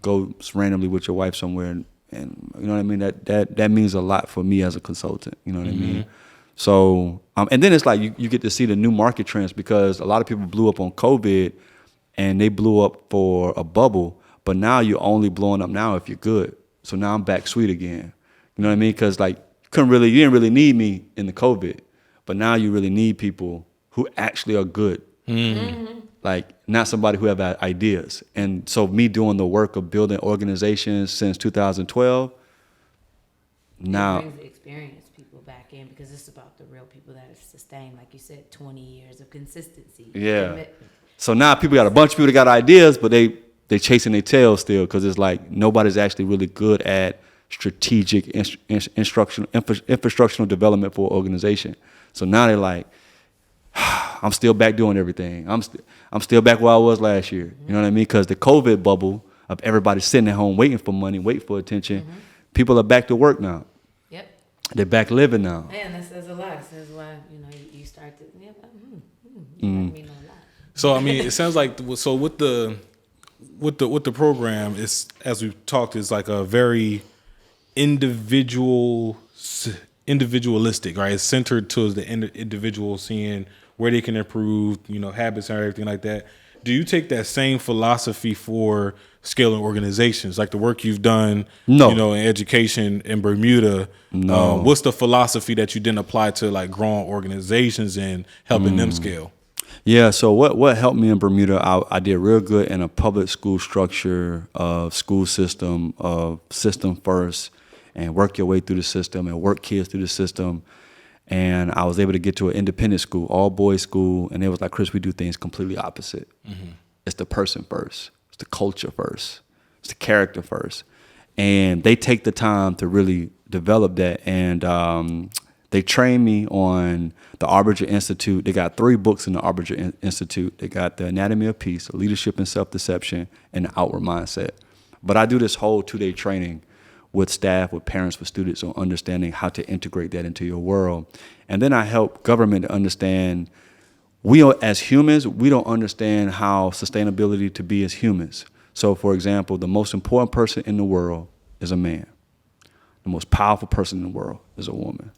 go randomly with your wife somewhere, and you know what I mean. That means a lot for me as a consultant. You know what I mean. So and then it's like you get to see the new market trends, because a lot of people blew up on COVID, and they blew up for a bubble. But now you're only blowing up now if you're good. So now I'm back sweet again. You know what I mean? Because like you didn't really need me in the COVID, but now you really need people who actually are good. Like not somebody who have ideas. And so me doing the work of building organizations since 2012. Now it brings the experienced people back in, because it's about the real people that have sustained, like you said, 20 years of consistency. Yeah. So now people got a bunch of people that got ideas, but they chasing their tail still, because it's like nobody's actually really good at strategic infrastructural development for an organization. So now they're like, I'm still back doing everything. I'm still back where I was last year. You know what I mean? Because the COVID bubble of everybody sitting at home waiting for money, waiting for attention, people are back to work now. Yep. They're back living now. Man, that says a lot. It says why you start to you mean a lot. So I mean, it sounds like with the program, it's, as we've talked, is like a very individualistic, right? It's centered towards the individual, seeing where they can improve, habits and everything like that. Do you take that same philosophy for scaling organizations, like the work you've done, No. in education in Bermuda? No. What's the philosophy that you didn't apply to like growing organizations and helping them scale? Yeah, so what helped me in Bermuda, I did real good in a public school structure of school system, of system first, and work your way through the system and work kids through the system. And I was able to get to an independent school, all boys school, and it was like, Chris, we do things completely opposite. It's the person first, it's the culture first, it's the character first. And they take the time to really develop that. And they trained me on the Arbiter Institute. They got 3 books in the Arbiter Institute. They got The Anatomy of Peace, Leadership and Self-Deception, and The Outward Mindset. But I do this whole 2-day training with staff, with parents, with students on understanding how to integrate that into your world. And then I help government to understand, as humans, we don't understand how sustainability to be as humans. So for example, the most important person in the world is a man. The most powerful person in the world is a woman.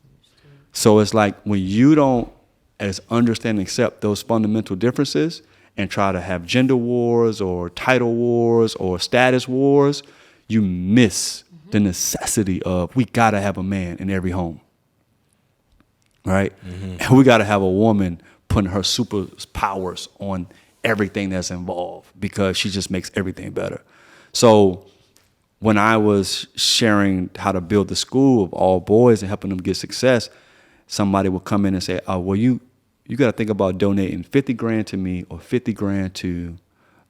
So it's like when you don't, as understand and accept those fundamental differences and try to have gender wars or title wars or status wars, you miss the necessity of, we gotta have a man in every home, right? And we gotta have a woman putting her superpowers on everything that's involved, because she just makes everything better. So when I was sharing how to build the school of all boys and helping them get success, somebody would come in and say, "Oh, well, you got to think about donating 50 grand to me or 50 grand to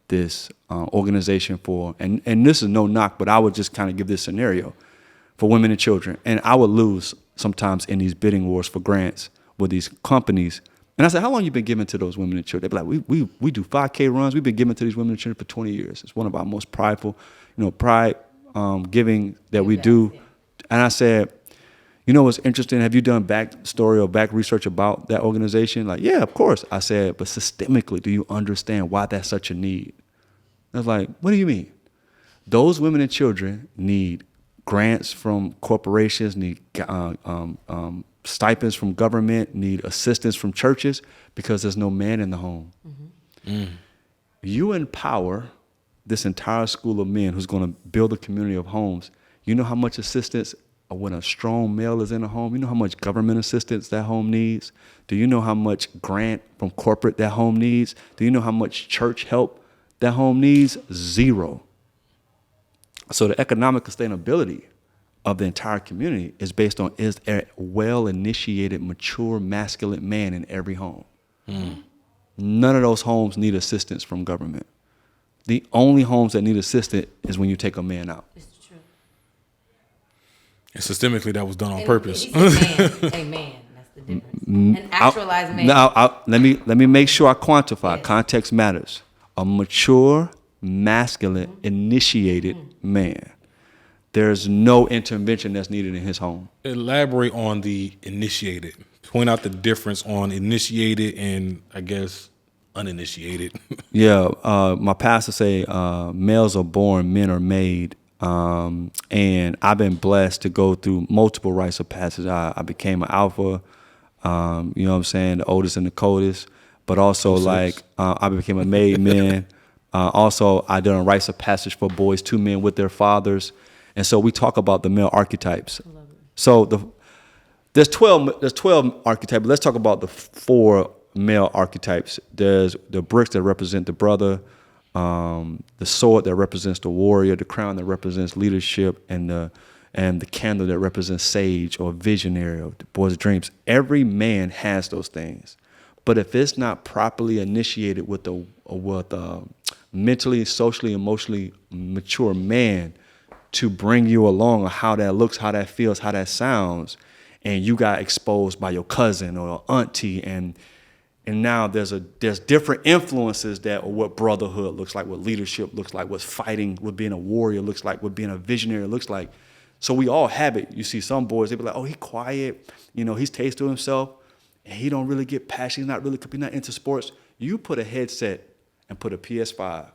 this organization for," and this is no knock, but I would just kind of give this scenario for women and children, and I would lose sometimes in these bidding wars for grants with these companies. And I said, "How long you been giving to those women and children?" They'd be like, "We do 5K runs. We've been giving to these women and children for 20 years. It's one of our most prideful, pride giving that we do." And I said, "You know what's interesting? Have you done backstory or back research about that organization?" Like, "Yeah, of course." I said, "But systemically, do you understand why that's such a need?" I was like, "What do you mean?" Those women and children need grants from corporations, need stipends from government, need assistance from churches because there's no man in the home. You empower this entire school of men who's going to build a community of homes. You know how much assistance when a strong male is in a home? You know how much government assistance that home needs? Do you know how much grant from corporate that home needs? Do you know how much church help that home needs? Zero. So the economic sustainability of the entire community is based on, is a well-initiated, mature, masculine man in every home. None of those homes need assistance from government. The only homes that need assistance is when you take a man out. It's true. And systemically, that was done on purpose. He's a man. That's the difference. An actualized man. Now, let me make sure I quantify. Yes. Context matters. A mature, masculine, initiated man. There's no intervention that's needed in his home. Elaborate on the initiated. Point out the difference on initiated and, I guess, uninitiated. Yeah, my pastor say males are born, men are made. And I've been blessed to go through multiple rites of passage. I became an alpha, you know what I'm saying, the oldest and the coldest. But also, I became a made man. Also, I done rites of passage for boys, 2 men with their fathers. And so we talk about the male archetypes. So there's 12 archetypes. Let's talk about the 4 male archetypes. There's the bricks that represent the brother, the sword that represents the warrior, the crown that represents leadership, and the candle that represents sage or visionary or the boy's dreams. Every man has those things. But if it's not properly initiated with a mentally, socially, emotionally mature man to bring you along on how that looks, how that feels, how that sounds, and you got exposed by your cousin or auntie, and now there's different influences that what brotherhood looks like, what leadership looks like, what fighting, what being a warrior looks like, what being a visionary looks like. So we all have it. You see some boys, they be like, "Oh, he quiet, he's tastes to himself, and he don't really get passionate, he's not into sports." You put a headset and put a PS5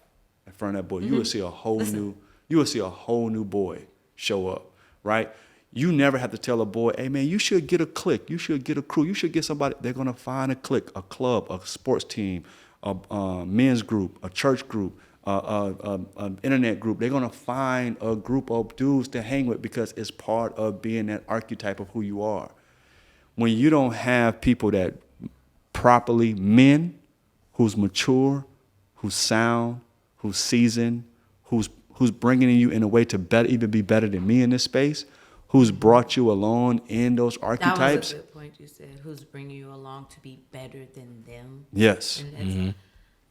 in front of that boy, you will see a whole new boy show up, right? You never have to tell a boy, "Hey man, you should get a clique, you should get a crew, you should get somebody." They're gonna find a clique, a club, a sports team, a men's group, a church group, an internet group. They're gonna find a group of dudes to hang with because it's part of being that archetype of who you are. When you don't have people that properly, men who's mature, who's sound, who's seasoned, who's bringing you in a way to even be better than me in this space, who's brought you along in those archetypes. That was a good point you said. Who's bringing you along to be better than them? Yes.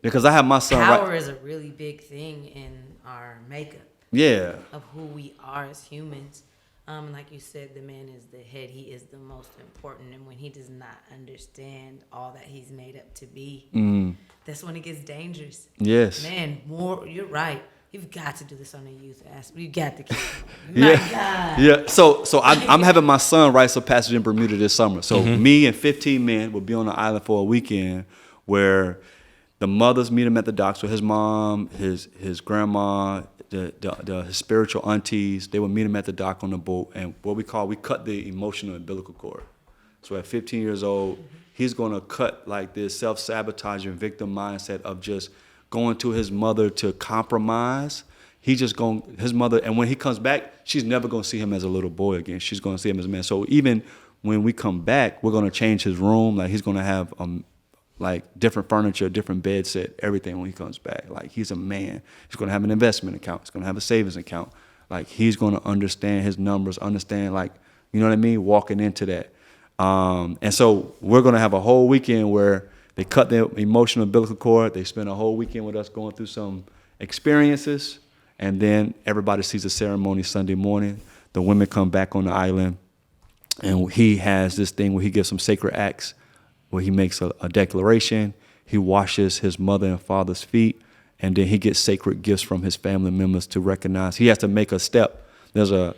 Because I have my son. Power is a really big thing in our makeup. Yeah. Of who we are as humans. Like you said, the man is the head. He is the most important. And when he does not understand all that he's made up to be, that's when it gets dangerous. Yes. Man, you're right. You've got to do this on the youth aspect. You got to keep going. Yeah. My God. Yeah. So I'm having my son rites of passage in Bermuda this summer. So me and 15 men will be on the island for a weekend where the mothers meet him at the docks with his mom, his grandma, his spiritual aunties. They will meet him at the dock on the boat, and we cut the emotional umbilical cord. So at 15 years old, he's going to cut like this self-sabotaging victim mindset of just going to his mother to compromise. His mother, and when he comes back, she's never going to see him as a little boy again. She's going to see him as a man. So even when we come back, we're going to change his room. Like he's going to have like different furniture, different bed set, everything when he comes back. Like he's a man. He's going to have an investment account. He's going to have a savings account. Like he's going to understand his numbers, understand like, you know what I mean, walking into that. And so we're going to have a whole weekend where they cut the emotional umbilical cord. They spend a whole weekend with us going through some experiences. And then everybody sees the ceremony Sunday morning. The women come back on the island. And he has this thing where he gives some sacred acts, where he makes a declaration. He washes his mother and father's feet. And then he gets sacred gifts from his family members to recognize. He has to make a step. There's a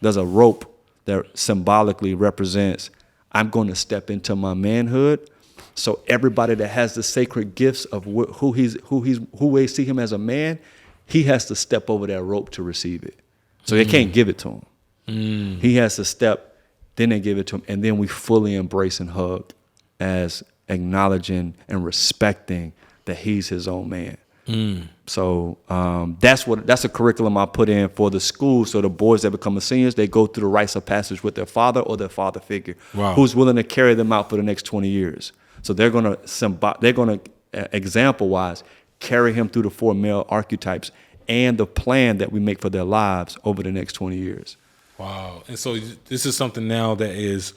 rope that symbolically represents, I'm going to step into my manhood. So everybody that has the sacred gifts of who they see him as a man, he has to step over that rope to receive it. So they can't give it to him. He has to step, then they give it to him, and then we fully embrace and hug as acknowledging and respecting that he's his own man. So that's a curriculum I put in for the school. So the boys that become seniors, they go through the rites of passage with their father or their father figure, who's willing to carry them out for the next 20 years. So they're gonna example wise carry him through the 4 male archetypes and the plan that we make for their lives over the next 20 years. Wow. And so this is something now that is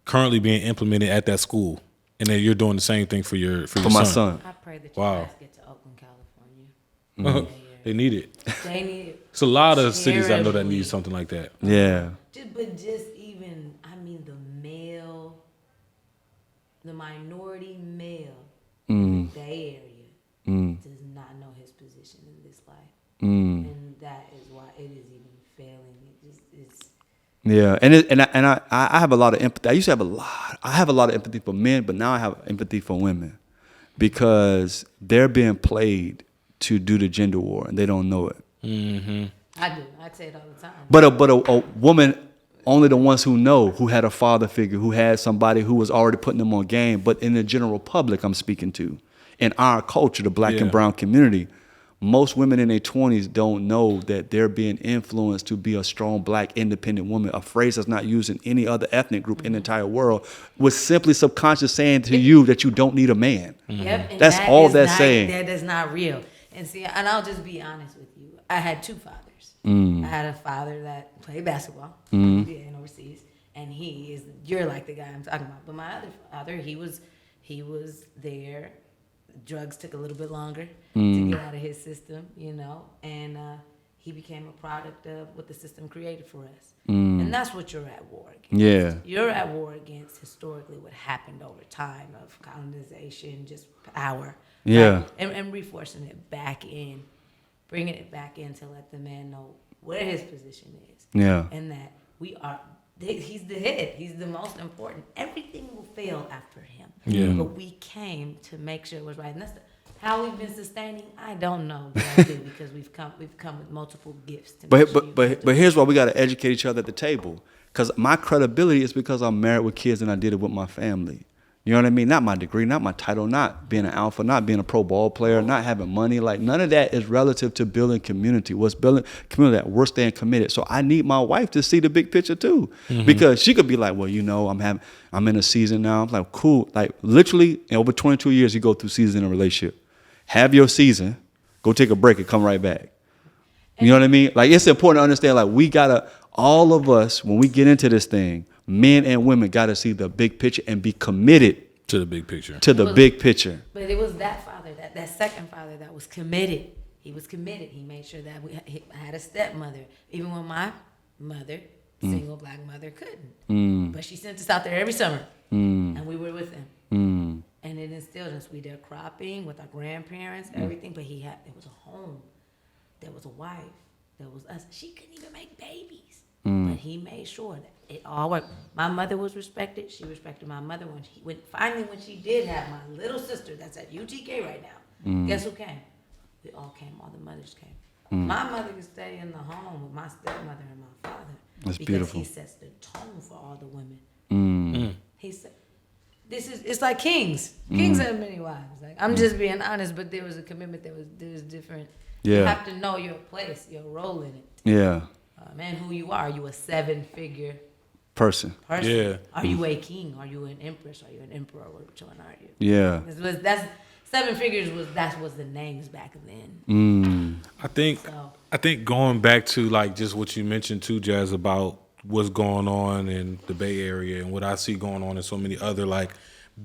currently being implemented at that school, and then you're doing the same thing for your my son. I pray that you guys get to Oakland, California. They need it. They need it. It's a lot of cities I know that terribly. need something like that. Yeah. Just even, I mean, the minority male in the Bay Area does not know his position in this life. And that is why it is even failing. It's Yeah, and I have a lot of empathy. I have a lot of empathy for men, but now I have empathy for women because they're being played to do the gender war and they don't know it. I do. I say it all the time. But a woman, only the ones who know, who had a father figure, who had somebody who was already putting them on game. But in the general public, I'm speaking to, in our culture, the black and brown community, most women in their 20s don't know that they're being influenced to be a strong black independent woman, a phrase that's not used in any other ethnic group in the entire world, was simply subconscious saying to you that you don't need a man. Yep, and That's all that's saying. That is not real. And see, and I'll just be honest with you. I had 2 fathers. I had a father that played basketball and overseas, and you're like the guy I'm talking about. But my other father, he was there. Drugs took a little bit longer to get out of his system, and he became a product of what the system created for us. And that's what you're at war against. Yeah. You're at war against historically what happened over time of colonization, just power. Yeah. Right? And reinforcing it back in, bringing it back in to let the man know where his position is. Yeah. And that he's the head. He's the most important. Everything will fail after him. Yeah. But we came to make sure it was right. And that's how we've been sustaining. I don't know, but I do because we've come with multiple gifts. To But here's why we got to educate each other at the table. Because my credibility is because I'm married with kids and I did it with my family. You know what I mean? Not my degree, not my title, not being an alpha, not being a pro ball player, not having money. Like none of that is relative to building community. What's building community that we're staying committed. So I need my wife to see the big picture too, because she could be like, well, I'm in a season now. I'm like, cool. Like literally, in over 22 years, you go through seasons in a relationship. Have your season, go take a break, and come right back. You know what I mean? Like it's important to understand. Like all of us, when we get into this thing, men and women got to see the big picture and be committed to the big picture. Big picture. But it was that father, that second father, that was committed. He was committed. He made sure that he had a stepmother, even when my mother, single black mother, couldn't. But she sent us out there every summer, and we were with him. And it instilled in us. We did cropping with our grandparents, everything. But there was a home, there was a wife, there was us. She couldn't even make babies. But he made sure that it all worked. My mother was respected. She respected my mother when she did have my little sister that's at UTK right now. Guess who came? We all came. All the mothers came. My mother could stay in the home with my stepmother and my father. That's because beautiful. He sets the tone for all the women. He said, it's like kings. Kings have many wives. Like I'm just being honest, but there was a commitment that was different. Yeah. You have to know your place, your role in it. Yeah. Man, who you are. Are you a 7-figure person? Yeah. Are you a king? Are you an empress? Are you an emperor? Which one are you? Yeah. That's 7 figures was the names back then. I think So. I think going back to like just what you mentioned too, Jazz, about what's going on in the Bay Area and what I see going on in so many other like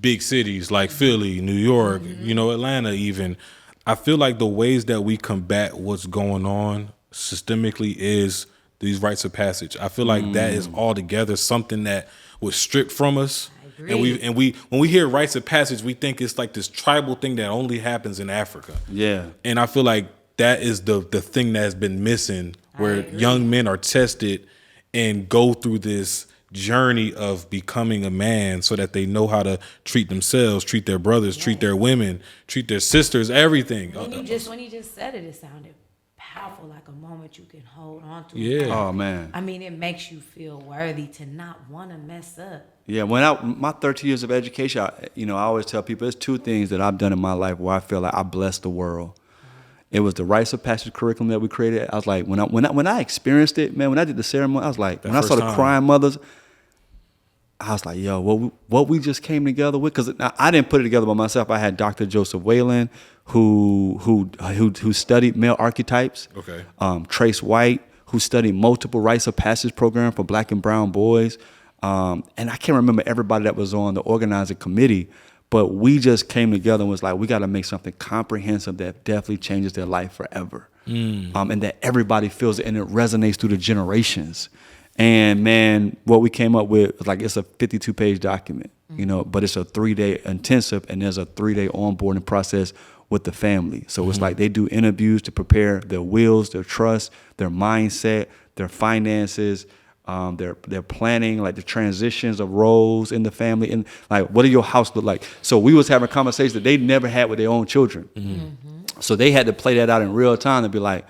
big cities like Philly, New York, Atlanta even. I feel like the ways that we combat what's going on systemically is these rites of passage. I feel like that is altogether something that was stripped from us. I agree. And we when we hear rites of passage, we think it's like this tribal thing that only happens in Africa. Yeah. And I feel like that is the thing that has been missing, where young men are tested and go through this journey of becoming a man so that they know how to treat themselves, treat their brothers, treat their women, treat their sisters, everything. When you just said it, it sounded powerful, like a moment you can hold on to. Yeah. Oh man. I mean, it makes you feel worthy to not want to mess up. Yeah, my 13 years of education, I always tell people there's two things that I've done in my life where I feel like I blessed the world. It was the rites of passage curriculum that we created. I was like, when I experienced it, man, when I did the ceremony, I was like, when I saw the crying mothers, I was like, yo, what we just came together with, because I didn't put it together by myself. I had Dr. Joseph Whalen, who studied male archetypes. Okay. Trace White, who studied multiple rites of passage program for black and brown boys. And I can't remember everybody that was on the organizing committee, but we just came together and was like, we got to make something comprehensive that definitely changes their life forever. And that everybody feels it and it resonates through the generations. And man, what we came up with was like, it's a 52-page document, but it's a 3-day intensive and there's a 3-day onboarding process with the family. So it's like they do interviews to prepare their wills, their trust, their mindset, their finances, their planning, like the transitions of roles in the family, and like what do your house look like. So we was having conversations that they never had with their own children. So they had to play that out in real time and be like,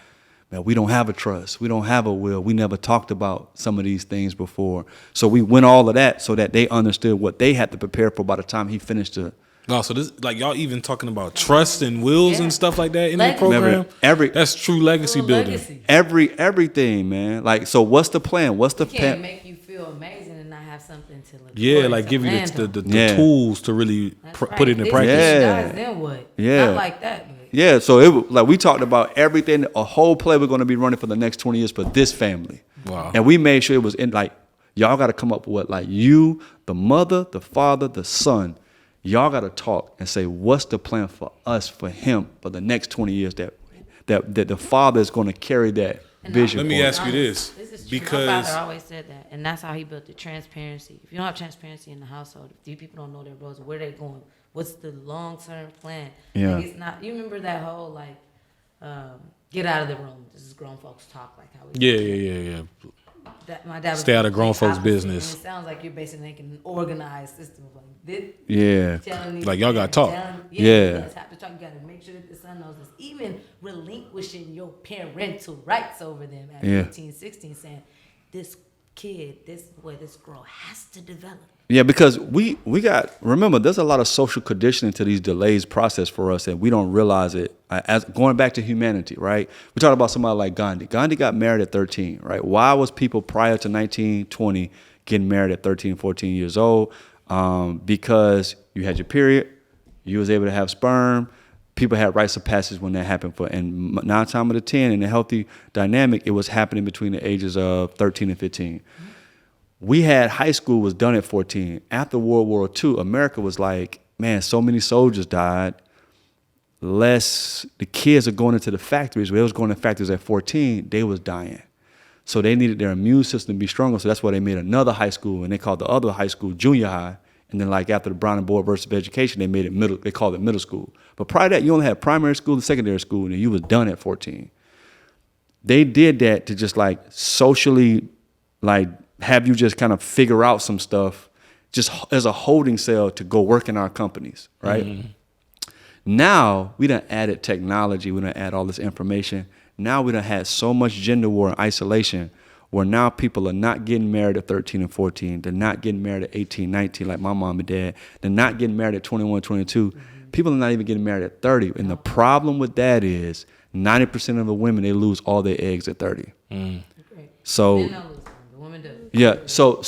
man, we don't have a trust, we don't have a will, we never talked about some of these things before. So we went all of that so that they understood what they had to prepare for by the time he finished the. No, so this like y'all even talking about trust and wills and stuff like that in the program. That's true legacy building. Legacy. Everything, man. Like, so what's the plan? What's the Can't plan? make you feel amazing and not have something to look Yeah, forward like to give you land the on. tools to really That's put it in This practice. Yeah. dies, then what? Yeah. Not like that, but Yeah, so like we talked about everything, a whole play we're going to be running for the next 20 years for this family. Wow. And we made sure it was in like, y'all got to come up with what, like you, the mother, the father, the son, y'all got to talk and say, what's the plan for us, for him, for the next 20 years that the father is going to carry that vision. Let me for ask you this, This is true. because My father always said that, and that's how he built the transparency. If you don't have transparency in the household, if these people don't know their roles, where they're going, what's the long-term plan? Yeah. Like, it's not. You remember that whole like, get out of the room. This is grown folks talk, like how we. yeah. That my dad was Stay out of grown complete folks' opposite, business. and it sounds like you're basically making an organized system of like this. Yeah. Telling these Like, y'all gotta talk. Yeah. Yeah. You guys have to talk. You gotta make sure that the son knows this. Even relinquishing your parental rights over them at 15, 16, saying this kid, this boy, this girl has to develop. Yeah, because we got, remember, there's a lot of social conditioning to these delays process for us, and we don't realize it. As going back to humanity, right? We talked about somebody like Gandhi. Gandhi got married at 13, right? Why was people prior to 1920 getting married at 13, 14 years old? Because you had your period, you was able to have sperm. People had rites of passage when that happened and 9 times out of 10 in a healthy dynamic, it was happening between the ages of 13 and 15. We had high school was done at 14. After World War II, America was like, man, so many soldiers died. The kids are going into the factories. When they was going to factories at 14, they was dying. So they needed their immune system to be stronger. So that's why they made another high school, and they called the other high school junior high. And then like after the Brown and Board versus Education, they made it they called it middle school. But prior to that, you only had primary school and secondary school, and you was done at 14. They did that to just like socially, like, have you just kind of figure out some stuff just as a holding cell to go work in our companies, right? Mm-hmm. Now, we done added technology. We done add all this information. Now we done had so much gender war and isolation where now people are not getting married at 13 and 14. They're not getting married at 18, 19 like my mom and dad. They're not getting married at 21, 22. Mm-hmm. People are not even getting married at 30. And the problem with that is 90% of the women, they lose all their eggs at 30. Mm. So... Yeah, so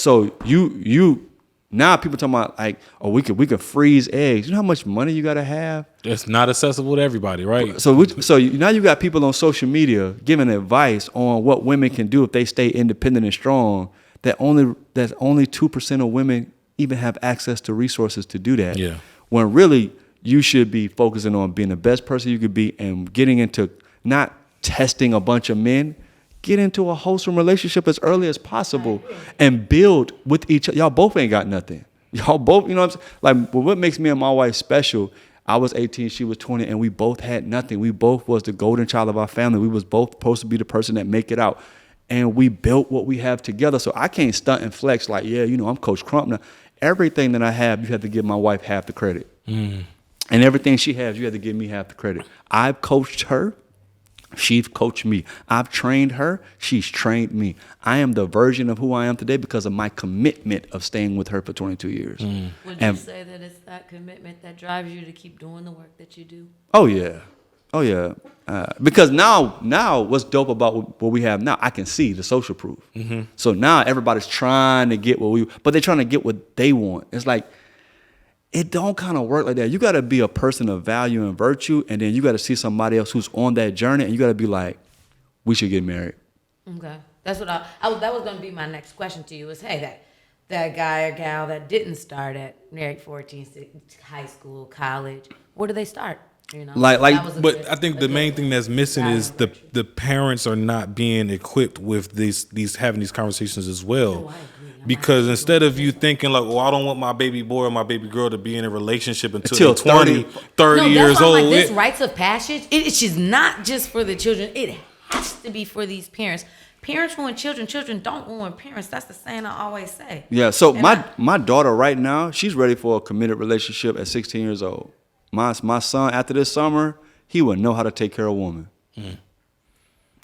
Now people talking about like, oh, we could freeze eggs. You know how much money you got to have? It's not accessible to everybody, right? So now you got people on social media giving advice on what women can do if they stay independent and strong. That only 2% of women even have access to resources to do that. Yeah. When really you should be focusing on being the best person you could be and getting into not testing a bunch of men. Get into a wholesome relationship as early as possible and build with each other. Y'all both ain't got nothing. Y'all both, you know what I'm saying? Like, what makes me and my wife special, I was 18, she was 20, and we both had nothing. We both was the golden child of our family. We was both supposed to be the person that make it out. And we built what we have together. So I can't stunt and flex like, yeah, you know, I'm Coach Crump now. Everything that I have, you have to give my wife half the credit. And everything she has, you have to give me half the credit. I've coached her. She's coached me. I've trained her. She's trained me. I am the version of who I am today because of my commitment of staying with her for 22 years. Would you say that it's that commitment that drives you to keep doing the work that you do? Oh, yeah. Oh, yeah. Because now what's dope about what we have now, I can see the social proof. So now everybody's trying to get but they're trying to get what they want. It's like, it don't kind of work like that. You got to be a person of value and virtue, and then you got to see somebody else who's on that journey, and you got to be like, we should get married. Okay, that's what that was going to be my next question to you. Is hey, that guy or gal that didn't start at married 14, high school, college, where do they start? You know, but I think the main thing that's missing is the parents are not being equipped with these having these conversations as well. Because instead of you thinking like, well, I don't want my baby boy or my baby girl to be in a relationship until 30 years old. Like this rites of passage, it's just not just for the children. It has to be for these parents. Parents ruin children. Children don't ruin parents. That's the saying I always say. Yeah, so my daughter right now, she's ready for a committed relationship at 16 years old. My son, after this summer, he will know how to take care of a woman.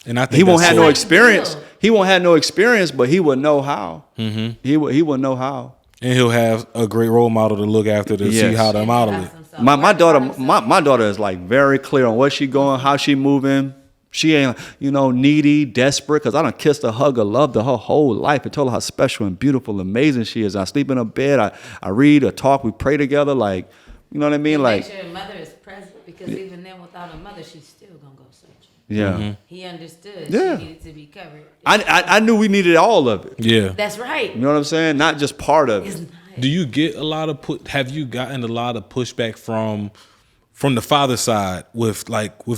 And I think he won't have no experience. He won't have no experience, but he will know how. He will know how. And he'll have a great role model to look after to see how to model it. My daughter is like very clear on where she going, how she moving. She ain't, needy, desperate, because I done kissed her, hug her, loved her whole life and told her how special and beautiful, amazing she is. I sleep in her bed. I read or talk. We pray together. Like, you know what I mean? Make sure her mother is present, because even then, without a mother, she's still going to go searching. Yeah. He understood she needed to be covered. I knew we needed all of it. Yeah. That's right. You know what I'm saying? Not just part of it. Do you get a lot of have you gotten a lot of pushback from the father side with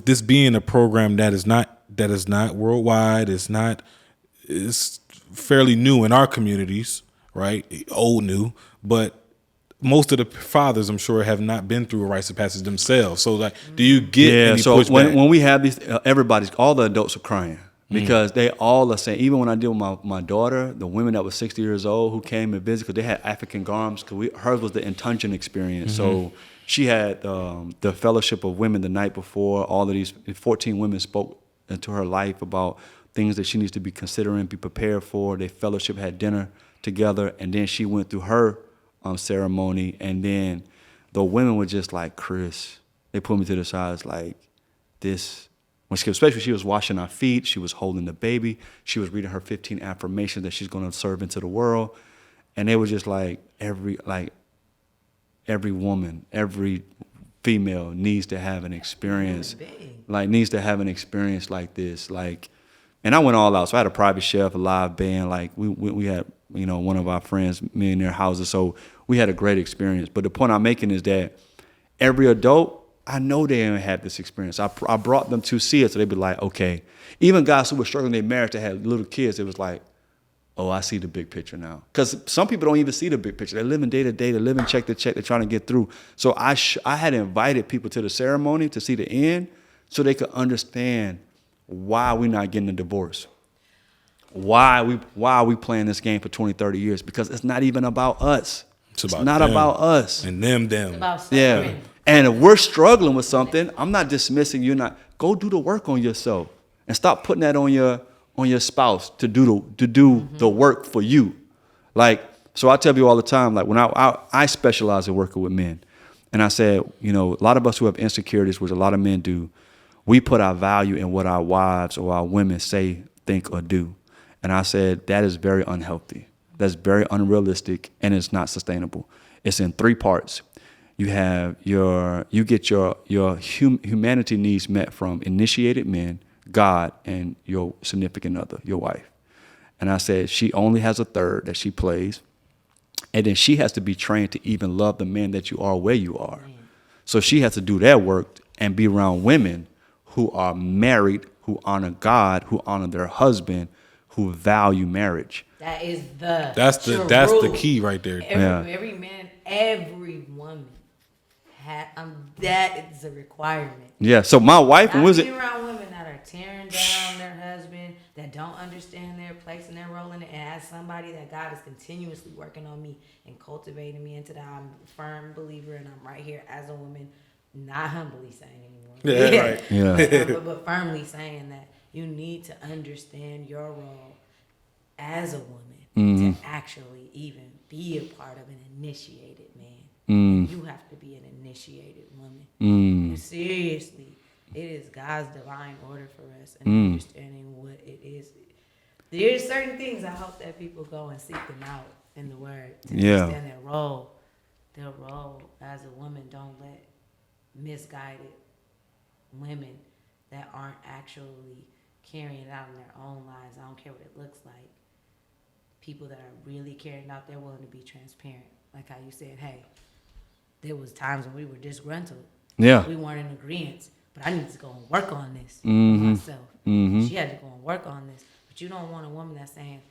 this being a program that is not worldwide, it's fairly new in our communities, right? Old new, but most of the fathers, I'm sure, have not been through a rites of passage themselves. So, do you get any pushback? When we have these, all the adults are crying because they all are saying, even when I deal with my daughter, the women that was 60 years old who came and visited, because they had African garms, because hers was the intention experience. So she had the fellowship of women the night before. All of these 14 women spoke into her life about things that she needs to be considering, be prepared for. They fellowship, had dinner together, and then she went through her ceremony, and then the women were just like, Chris, they put me to the side. It's like this, especially she was washing our feet, she was holding the baby, she was reading her 15 affirmations that she's going to serve into the world, and they were just like, every woman, every female needs to have an experience, like this, like. And I went all out. So I had a private chef, a live band. Like we had, one of our friends, millionaire houses. So we had a great experience. But the point I'm making is that every adult, I know they haven't had this experience. I brought them to see it, so they'd be like, okay. Even guys who were struggling in their marriage that had little kids, it was like, oh, I see the big picture now. Because some people don't even see the big picture. They're living day to day. They're living check to check. They're trying to get through. So I had invited people to the ceremony to see the end so they could understand why we're not getting a divorce. Why are we playing this game for 20, 30 years? Because it's not even about us. It's not about us. And them. It's about yeah. And if we're struggling with something, I'm not dismissing you. Go do the work on yourself and stop putting that on your spouse to do the work for you. Like, so I tell people all the time, like when I specialize in working with men, and I said, a lot of us who have insecurities, which a lot of men do, we put our value in what our wives or our women say, think, or do. And I said, that is very unhealthy. that's very unrealistic and it's not sustainable. It's in 3 parts. You have you get your humanity needs met from initiated men, God, and your significant other, your wife. And I said she only has a third that she plays. And then she has to be trained to even love the man that you are where you are. So she has to do that work and be around women who are married, who honor God, who honor their husband, who value marriage. That is That's the key right there. Every man, every woman, that is a requirement. Yeah. So my wife was Be around women that are tearing down their husband, that don't understand their place and their role in it. And as somebody that God is continuously working on me and cultivating me into that, I'm a firm believer, and I'm right here as a woman, not humbly saying anymore. Yeah, right. Yeah. but firmly saying that you need to understand your role as a woman to actually even be a part of an initiated man. You have to be an initiated woman. And seriously, it is God's divine order for us and understanding what it is. There's certain things I hope that people go and seek them out in the Word to understand their role. Their role as a woman. Don't let misguided women that aren't actually carrying it out in their own lives. I don't care what it looks like. People that are really carrying out, they're willing to be transparent. Like how you said, hey, there was times when we were disgruntled. Yeah. We weren't in agreement. But I need to go and work on this for myself. She had to go and work on this. But you don't want a woman that's saying,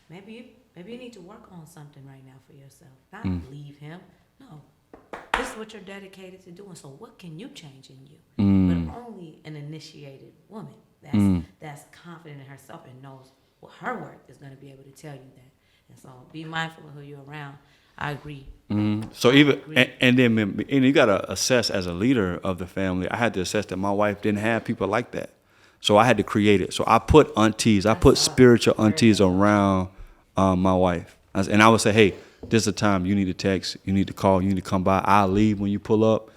maybe you need to work on something right now for yourself. Not leave him. No. This is what you're dedicated to doing. So what can you change in you? But only an initiated woman that's confident in herself and knows what her worth is going to be able to tell you that. And so be mindful of who you're around. I agree. So even and then you got to assess as a leader of the family. I had to assess that my wife didn't have people like that, so I had to create it. So I put aunties, I put spiritual aunties around my wife, and I would say, hey, this is the time you need to text, you need to call, you need to come by. I'll leave when you pull up,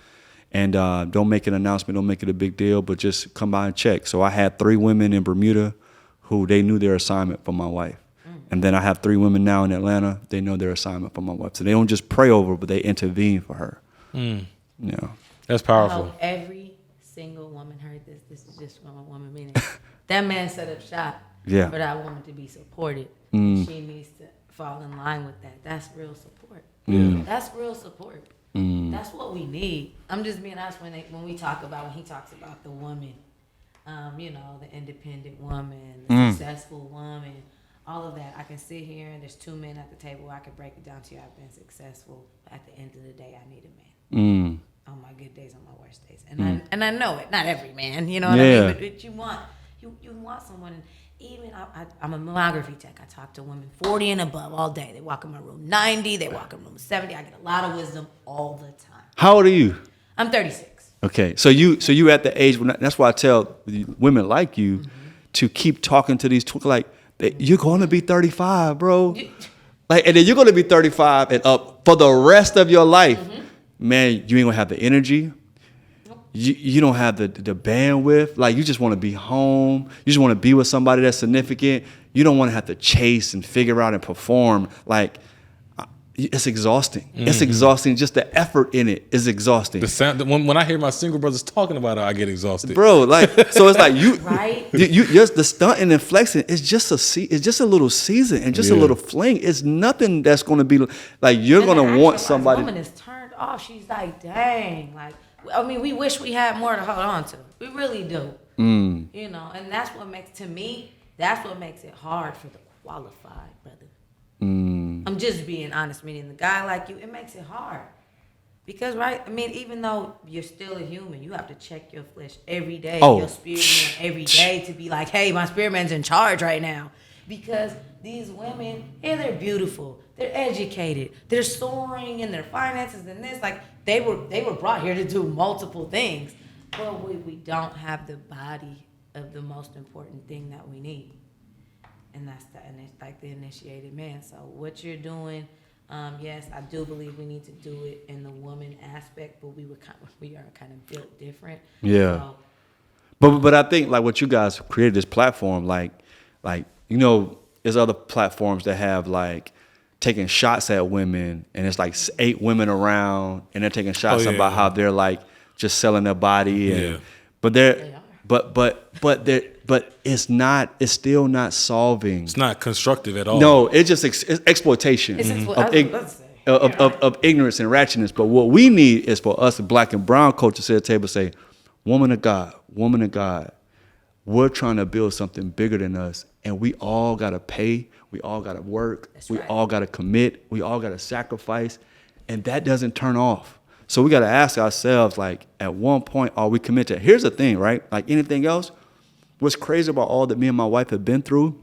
and don't make an announcement, don't make it a big deal, but just come by and check. So I had 3 women in Bermuda who they knew their assignment for my wife. And then I have 3 women now in Atlanta. They know their assignment for my wife. So they don't just pray over, but they intervene for her. Yeah. That's I powerful. hope every single woman heard this. This is just from a woman, meaning that man set up shop for that woman to be supported. She needs to fall in line with that. That's real support. That's real support. That's what we need. I'm just being honest when he talks about the woman, the independent woman, the successful woman. All of that, I can sit here and there's 2 men at the table. I can break it down to you. I've been successful. But at the end of the day, I need a man. On my good days, on my worst days, and I know it. Not every man, you know what I mean. But you want someone. And even I'm a mammography tech. I talk to women 40 and above all day. They walk in my room 90. They walk in room 70. I get a lot of wisdom all the time. How old are you? I'm 36. Okay, so you at the age when that's why I tell women like you to keep talking to these you're going to be 35, bro. And then you're going to be 35 and up for the rest of your life. Man, you ain't going to have the energy. You don't have the bandwidth. Like, you just want to be home. You just want to be with somebody that's significant. You don't want to have to chase and figure out and perform. Like, it's exhausting. It's exhausting. Just the effort in it is exhausting. The sound when I hear my single brothers talking about it, I get exhausted, bro. Like, so it's like you, right? You just the stunting and flexing. It's just a little season and just a little fling. It's nothing that's going to be like you're going to want somebody. The woman is turned off. She's like, dang. Like, I mean, we wish we had more to hold on to. We really do. And that's what makes it hard for the qualified brother. I'm just being honest, meaning the guy like you, it makes it hard. Because, right, I mean, even though you're still a human, you have to check your flesh every day, your spirit man every day to be like, hey, my spirit man's in charge right now. Because these women, they're beautiful, they're educated, they're soaring in their finances and this. Like, they were brought here to do multiple things. But we don't have the body of the most important thing that we need. And that's like the initiated man. So what you're doing, yes, I do believe we need to do it in the woman aspect, but we are kind of built different. Yeah. So, but I think like what you guys created this platform, like there's other platforms that have like taking shots at women, and it's like 8 women around, and they're taking shots yeah, about yeah. how they're like just selling their body, and Yeah. but they're but it's still not solving. It's not constructive at all. No, it's just it's exploitation It's of, I was about to say. of ignorance and ratchetness. But what we need is for us, the black and brown culture, to sit at the table and say, woman of God, we're trying to build something bigger than us, and we all got to pay. We all got to work. That's we right. all got to commit. We all got to sacrifice, and that doesn't turn off. So we got to ask ourselves, like, at one point, are we committed? Here's the thing, right? Like anything else, what's crazy about all that me and my wife have been through,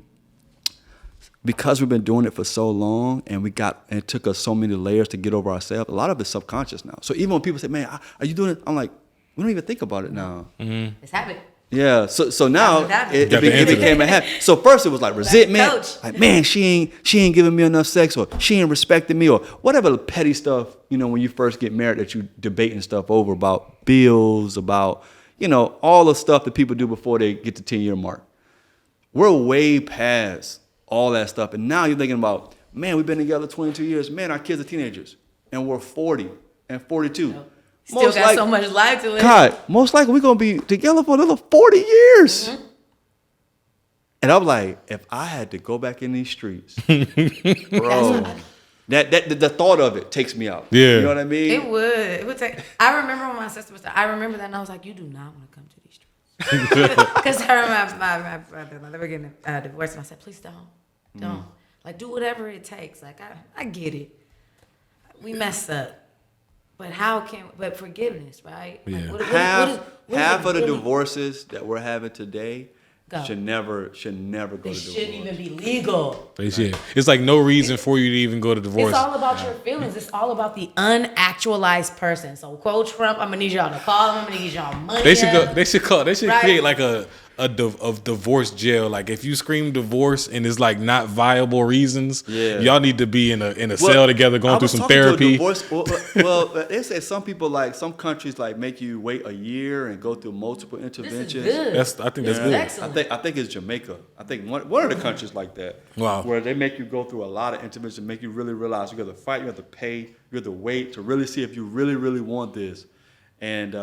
because we've been doing it for so long, and it took us so many layers to get over ourselves. A lot of it's subconscious now. So even when people say, "Man, are you doing it?" I'm like, we don't even think about it now. It's habit. Yeah. So now it Got the became a habit. So first it was like resentment, Coach. like, man, she ain't giving me enough sex, or she ain't respecting me, or whatever petty stuff. When you first get married, that you debating stuff over about bills, about all the stuff that people do before they get to 10-year mark. We're way past all that stuff. And now you're thinking about, man, we've been together 22 years. Man, our kids are teenagers. And we're 40 and 42. Still got so much life to live. God, most likely we're going to be together for another 40 years. Mm-hmm. And I'm like, if I had to go back in these streets, bro, the thought of it takes me out. Yeah. You know what I mean? It would take. I remember when my sister was. I remember that, and I was like, "You do not want to come to these streets," because her and my brother, they were getting divorced, and I said, "Please don't, like do whatever it takes." Like I get it. We mess up, but but forgiveness, right? Yeah. Like, what Half is of it the really- divorces that we're having today Go. should never go They to divorce. shouldn't even be legal. It's like no reason for you to even go to divorce. It's all about your feelings. It's all about the unactualized person. So, Coach Crump, I'm gonna need y'all to call him. I'm gonna need y'all money. They should Right. create like a divorce jail. Like if you scream divorce and it's like not viable reasons, y'all need to be in a cell together going through some therapy. Well, they say some people, like some countries, like make you wait a year and go through multiple This interventions. is good. I think that's This is good. excellent. I think it's Jamaica. I think one of the countries like that. Wow. Where they make you go through a lot of interventions, make you really realize you got to fight, you have to pay, you have to wait to really see if you really, really want this. And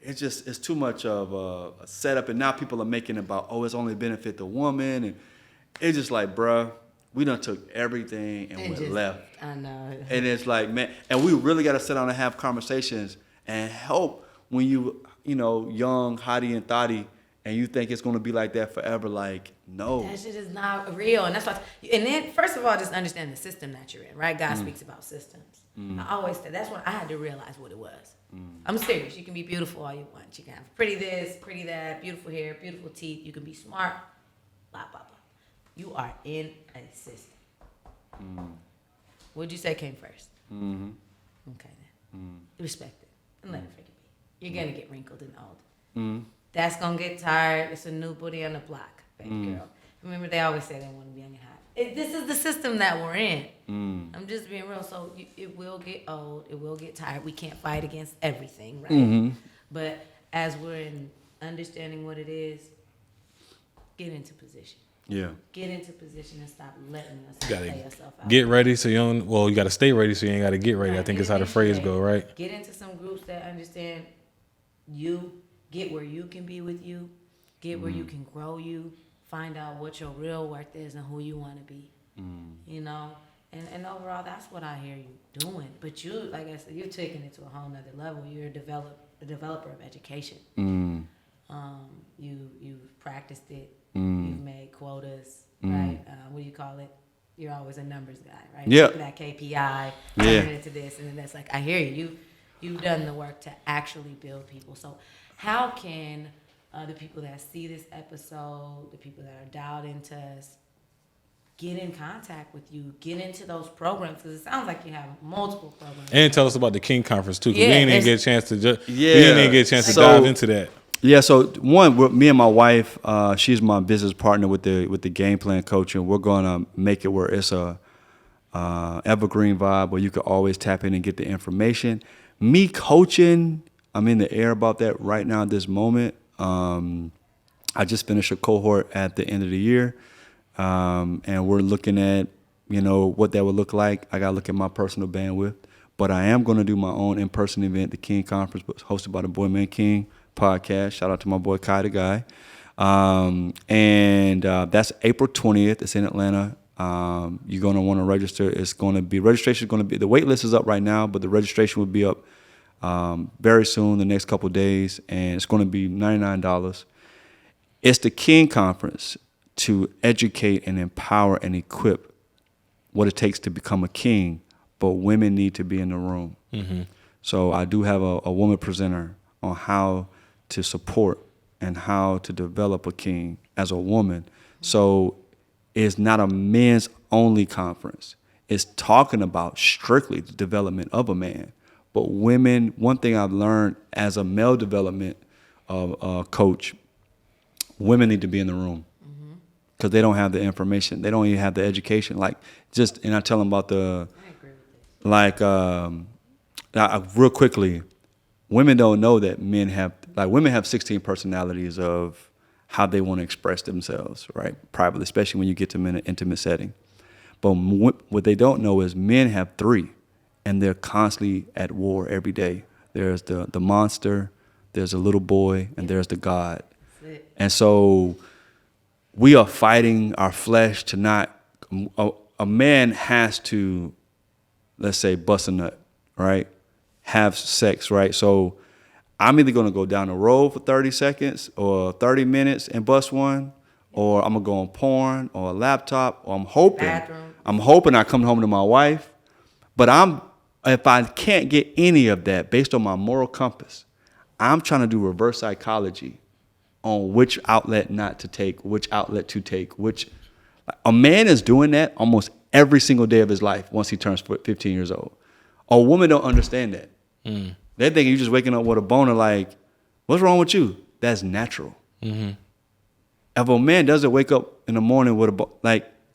it's too much of a setup. And now people are making about, it's only benefit the woman. And it's just like, bruh, we done took everything and went left. I know. And it's like, man, and we really got to sit down and have conversations and help when young, hottie and thotty, and you think it's going to be like that forever. Like, no. That shit is not real. And that's why. And then, first of all, just understand the system that you're in, right? God speaks about systems. I always said that's when I had to realize what it was. I'm serious. You can be beautiful all you want. You can have pretty this, pretty that, beautiful hair, beautiful teeth. You can be smart, blah, blah, blah. You are in a system. What'd you say came first? Mm-hmm. Okay, then. Respect it and let it freaking be. You're going to get wrinkled and old. That's going to get tired. It's a new booty on the block, baby girl. Remember, they always say they want to be young and hot. This is the system that we're in. I'm just being real. So it will get old. It will get tired. We can't fight against everything, right? But as we're in understanding what it is, get into position. Yeah. Get into position and stop letting us You play gotta yourself out. get ready so you don't. Well, you got to stay ready so you ain't got to get ready. I Right, think get is how the into phrase shape. go, right? Get into some groups that understand you. Get where you can be with you. Get where you can grow you. Find out what your real worth is and who you want to be. You know? And overall, that's what I hear you doing. But you, like I said, you're taking it to a whole nother level. You're a developer of education. You've practiced it. You've made quotas, right? What do you call it? You're always a numbers guy, right? Yeah. That KPI, turn it into this, and then that's like, I hear you. You've done the work to actually build people. So how can the people that see this episode, the people that are dialed into us, get in contact with you, get into those programs? Because it sounds like you have multiple programs. And tell us about the King Conference too, because Yeah, we didn't even there's- get a chance to. We Yeah. didn't even get a chance to So- dive into that. Yeah, so me and my wife, she's my business partner with the game plan coaching. We're gonna make it where it's a evergreen vibe where you can always tap in and get the information. Me coaching, I'm in the air about that right now at this moment. I just finished a cohort at the end of the year, and we're looking at what that would look like. I got to look at my personal bandwidth. But I am going to do my own in-person event, the King Conference, hosted by the Boy Man King podcast. Shout out to my boy Kai the Guy. And that's April 20th. It's in Atlanta. You're going to want to register. Registration is going to be, the wait list is up right now, but the registration will be up very soon, the next couple of days, and it's going to be $99. It's the King Conference to educate and empower and equip what it takes to become a king, but women need to be in the room. Mm-hmm. So I do have a woman presenter on how to support and how to develop a king as a woman. So it's not a men's only conference. It's talking about strictly the development of a man. But women, one thing I've learned as a male development coach, women need to be in the room because they don't have the information. They don't even have the education. And I tell them about real quickly, women don't know that women have 16 personalities of how they want to express themselves, right? Privately, especially when you get to them in an intimate setting. But what they don't know is men have 3, and they're constantly at war every day. There's the monster, there's a little boy, and there's the God. And so we are fighting our flesh to not, a man has to, let's say, bust a nut, right? Have sex, right? So I'm either going to go down the road for 30 seconds or 30 minutes and bust one, or I'm going to go on porn or a laptop, or I'm hoping I come home to my wife. But if I can't get any of that based on my moral compass, I'm trying to do reverse psychology on which outlet not to take, which outlet to take, a man is doing that almost every single day of his life once he turns 15 years old. A woman don't understand that. They think you're just waking up with a boner like, what's wrong with you? That's natural. Mm-hmm. If a man doesn't wake up in the morning with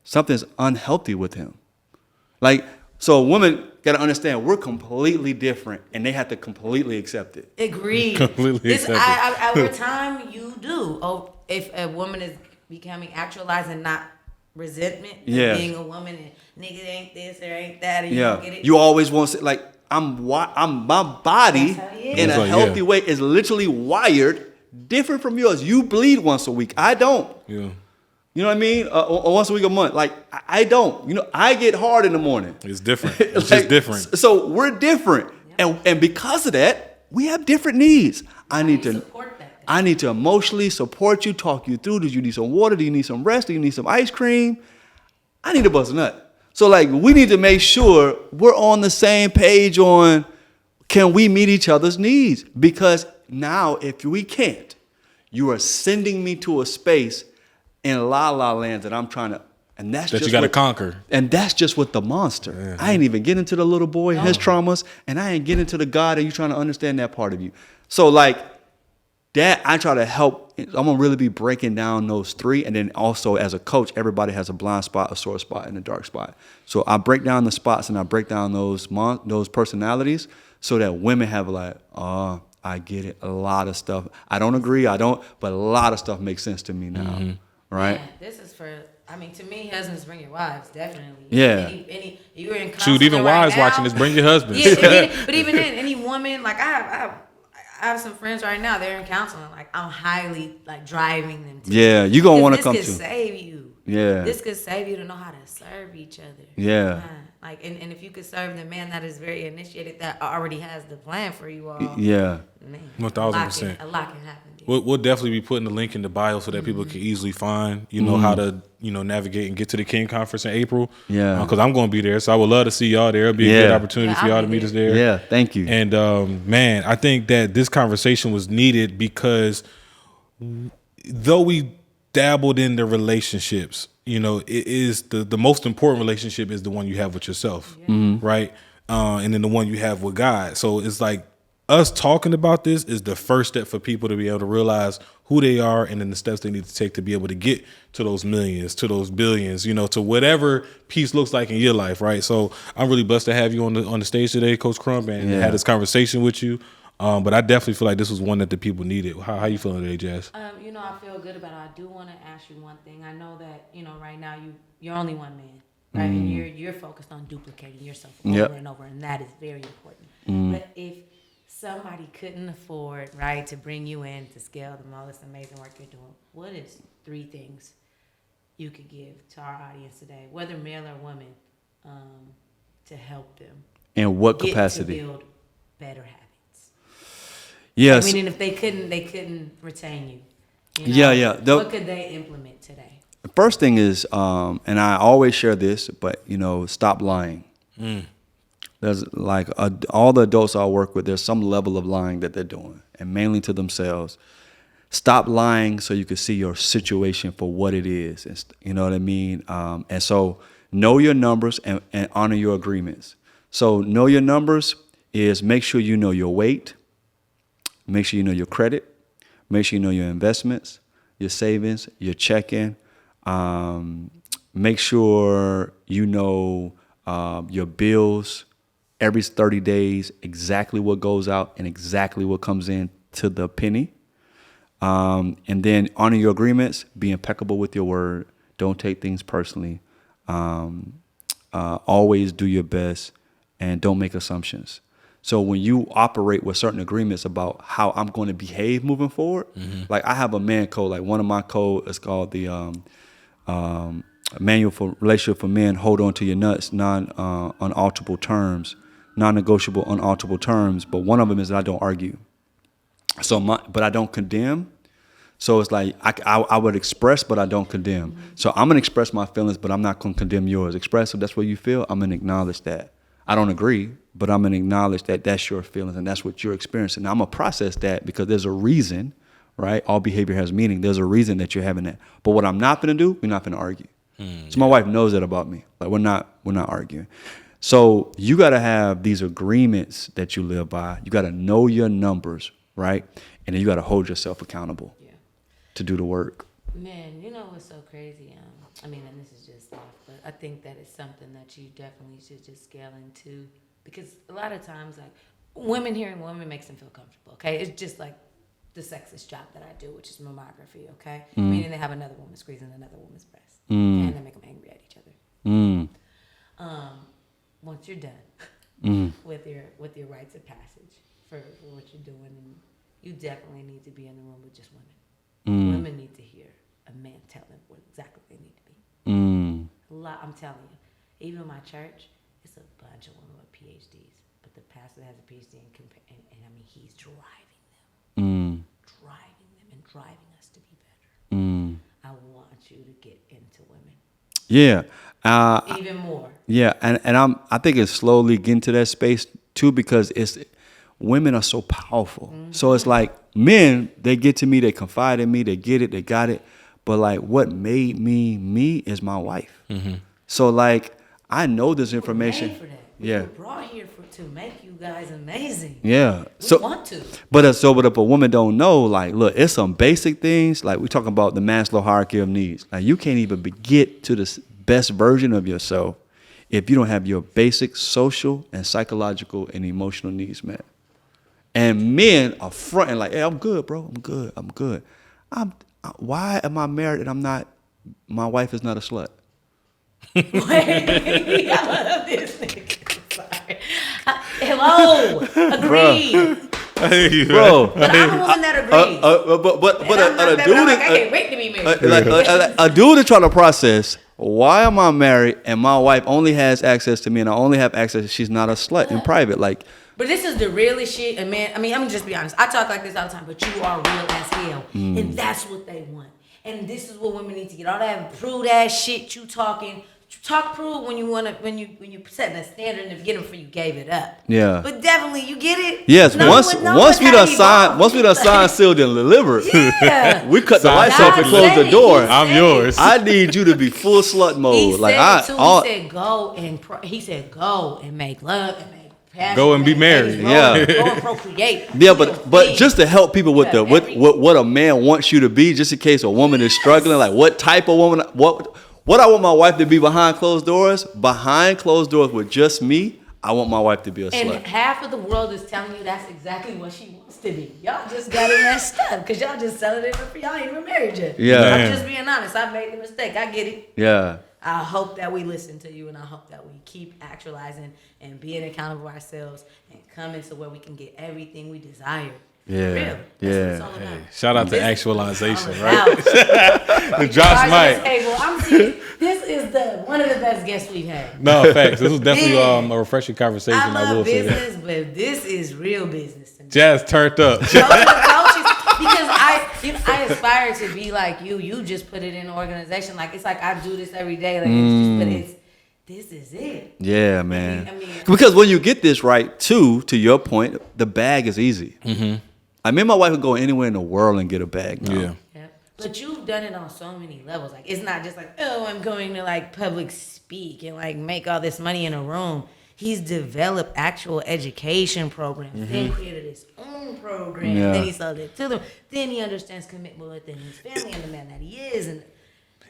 something's unhealthy with him. So women got to understand we're completely different, and they have to completely accept it. Agreed. Completely accept it. Over time, you do. Oh, if a woman is becoming actualized and not resentment of being a woman and nigga ain't this or ain't that, and you don't get it. You always want to my body in a healthy way is literally wired different from yours. You bleed once a week. I don't. Yeah. You know what I mean? Or once a week, a month. I don't. I get hard in the morning. It's different. It's just different. So we're different. And because of that, we have different needs. I need to emotionally support you, talk you through. Do you need some water? Do you need some rest? Do you need some ice cream? I need to bust a nut. So we need to make sure we're on the same page on, can we meet each other's needs? Because now if we can't, you are sending me to a space in la la land that I'm trying to, and that's just you got to conquer. And that's just with the monster. Yeah. I ain't even getting to the little boy and his traumas, and I ain't getting to the God, and you trying to understand that part of you. So that I try to help. I'm gonna really be breaking down those 3, and then also as a coach, everybody has a blind spot, a sore spot, and a dark spot. So I break down the spots and I break down those personalities so that women have I get it. A lot of stuff. I don't agree. But a lot of stuff makes sense to me now. Mm-hmm. Right. Yeah, this is for. To me, husbands bring your wives, definitely. Yeah. You're in shoot, even wives watching this, bring your husbands. Yeah, but even then, any woman, I have some friends right now, they're in counseling. I'm highly driving them to. Yeah, you gonna want to come to. This could save you. Yeah. This could save you to know how to serve each other. Yeah. And if you could serve the man that is very initiated, that already has the plan for you all. Yeah. 1,000%. A lot can happen. We'll definitely be putting the link in the bio so that people can easily find, how to, navigate and get to the King Conference in April. Yeah. Because I'm going to be there. So I would love to see y'all there. It'll be a good opportunity for y'all to meet us there. Yeah, thank you. And, man, I think that this conversation was needed because though we dabbled in the relationships, it is the most important relationship is the one you have with yourself, right? And then the one you have with God. So it's us talking about this is the first step for people to be able to realize who they are and then the steps they need to take to be able to get to those millions, to those billions, to whatever peace looks like in your life, right? So I'm really blessed to have you on the stage today, Coach Crump, and had this conversation with you. But I definitely feel like this was one that the people needed. How you feeling today, Jazz? I feel good about it. I do want to ask you one thing. I know that, right now you're only one man. right? And you're focused on duplicating yourself Yep. over and over, and that is very important. But if somebody couldn't afford, right, to bring you in to scale all this amazing work you're doing, what is 3 things you could give to our audience today, whether male or woman, to help them In what get capacity? to build better habits? Yes. I mean, if they couldn't retain you. Yeah. What could they implement today? The first thing is, and I always share this, but stop lying. There's like all the adults I work with, there's some level of lying that they're doing, and mainly to themselves. Stop lying so you can see your situation for what it is. You know what I mean? And so know your numbers and honor your agreements. So know your numbers is make sure you know your weight, make sure you know your credit, make sure you know your investments, your savings, your checking. Make sure you know your bills every 30 days, exactly what goes out and exactly what comes in to the penny. And then honor your agreements, be impeccable with your word. Don't take things personally. Always do your best and don't make assumptions. So when you operate with certain agreements about how I'm going to behave moving forward, like I have a man code, like one of my code is called the Manual for Relationship for Men, hold on to your nuts, non-unalterable terms, non-negotiable, unalterable terms. But one of them is that I don't argue. But I don't condemn. So it's like I would express, but I don't condemn. So I'm gonna express my feelings, but I'm not gonna condemn yours. Express if that's what you feel. I'm gonna acknowledge that. I don't agree, but I'm gonna acknowledge that that's your feelings and that's what you're experiencing. Now I'm gonna process that because there's a reason, right? All behavior has meaning. There's a reason that you're having that. But what I'm not gonna do, we're not gonna argue. So my wife knows that about me. Like we're not arguing. So you gotta have these agreements that you live by. You gotta know your numbers, right? And then you gotta hold yourself accountable to do the work. Man, you know what's so crazy? I mean, and this is just off, but I think that it's something that you definitely should just scale into, because a lot of times, like, hearing women makes them feel comfortable, okay? It's just like the sexist job that I do, which is mammography, okay? Meaning they have another woman squeezing another woman's breast, and they make them angry at each other. Once you're done with your rites of passage for what you're doing, and you definitely need to be in the room with just women. Women need to hear a man tell them what exactly they need to be. A lot, I'm telling you. Even my church, it's a bunch of women with PhDs, but the pastor has a PhD and I mean, he's driving them, and driving us to be better. I want you to get into women. Yeah. Even more. Yeah, and I think it's slowly getting to that space too, because women are so powerful. So it's like men, they get to me, they confide in me, they get it, they got it. But like what made me is my wife. So like I know this information. Made for that. Yeah. We were brought here to make you guys amazing. Yeah. We want to. But if a woman don't know, like, look, it's some basic things. Like we talking about the Maslow hierarchy of needs. Like you can't even get to the best version of yourself if you don't have your basic social and psychological and emotional needs met. And men are fronting like, hey, I'm good, bro. I'm good. Why am I married and my wife is not a slut? Wait, I love this nigga. Sorry. Hello, agreed. Bro. But I'm the one that agrees. But I can't wait to be married. a dude is trying to process, why am I married and my wife only has access to me and I only have access, she's not a slut in private. Like, but this is the realest shit, and man, I mean, I'm gonna just be honest. I talk like this all the time, but you are real as hell, and that's what they want. And this is what women need to get. All that prude ass shit you talking. Talk prude when you setting a standard in the beginning before you gave it up. Yeah. But definitely you get it. yes, once we done signed, sealed, and delivered, Yeah. we cut the Sign lights off and God close said the it. door. I'm yours. I need you to be full slut mode. He Like said he said go and make love and make passion. Go and be married. Yeah. Go and procreate. Yeah, but just to help people with what a man wants you to be, just in case a woman is struggling, like what type of woman, what I want my wife to be behind closed doors with just me, I want my wife to be a slut. And half of the world is telling you that's exactly what she wants to be. Y'all just got it messed up because y'all just selling it for y'all ain't even married yet. Yeah. I'm just being honest. I made the mistake. I get it. Yeah. I hope that we listen to you, and I hope that we keep actualizing and being accountable for ourselves and coming to where we can get everything we desire. Yeah, Real. That's yeah. what it's all about. Shout out to This is actualization, all right? about. Josh Cards on Mike. the table. I'm serious. This is one of the best guests we've had. No, facts. This was definitely Man. a refreshing conversation. I I will love say that. business, but this is real business to me. Jazz turned up. Those are the coaches, because I aspire to be like you. You just put it in organization. Like, it's like I do this every day. Like, this is it. Yeah, man. I mean, because when you get this right, too, to your point, the bag is easy. Mm-hmm. I mean, my wife could go anywhere in the world and get a bag now. Yeah. yeah. But you've done it on so many levels. Like, it's not just like, oh, I'm going to like public speak and like make all this money in a room. He's developed actual education programs, then created his own program, then he sold it to them. Then he understands commitment within his family and the man that he is. And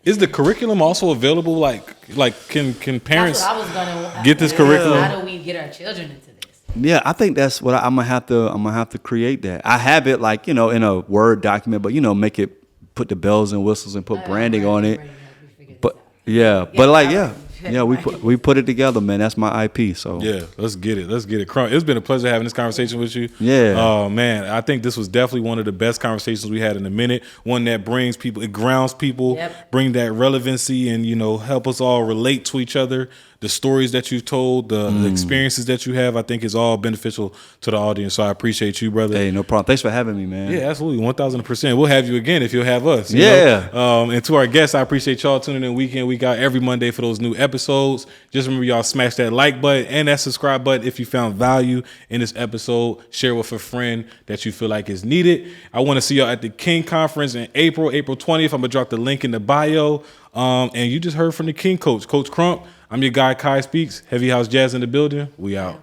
Is the curriculum also available? Like can parents that's what I was gonna get this curriculum? How do we get our children into this? Yeah, I think that's what I'm gonna have to create that. I have it like, in a Word document, but make it, put the bells and whistles and put branding on it. But we put it together, man. That's my IP. So Yeah, let's get it. Crump, it's been a pleasure having this conversation with you. Yeah. Oh man, I think this was definitely one of the best conversations we had in a minute. One that brings people, it grounds people, bring that relevancy, and help us all relate to each other. The stories that you've told, the experiences that you have, I think is all beneficial to the audience. So I appreciate you, brother. Hey, no problem. Thanks for having me, man. Yeah, absolutely. 1,000%. We'll have you again if you'll have us. you Yeah. know? And to our guests, I appreciate y'all tuning in week in, week out, every Monday for those new episodes. Just remember, y'all smash that like button and that subscribe button if you found value in this episode. Share with a friend that you feel like is needed. I want to see y'all at the King Conference in April 20th. I'm going to drop the link in the bio. And you just heard from the King Coach, Coach Crump. I'm your guy, Kai Speaks. Heavy House Jazz in the building. We out.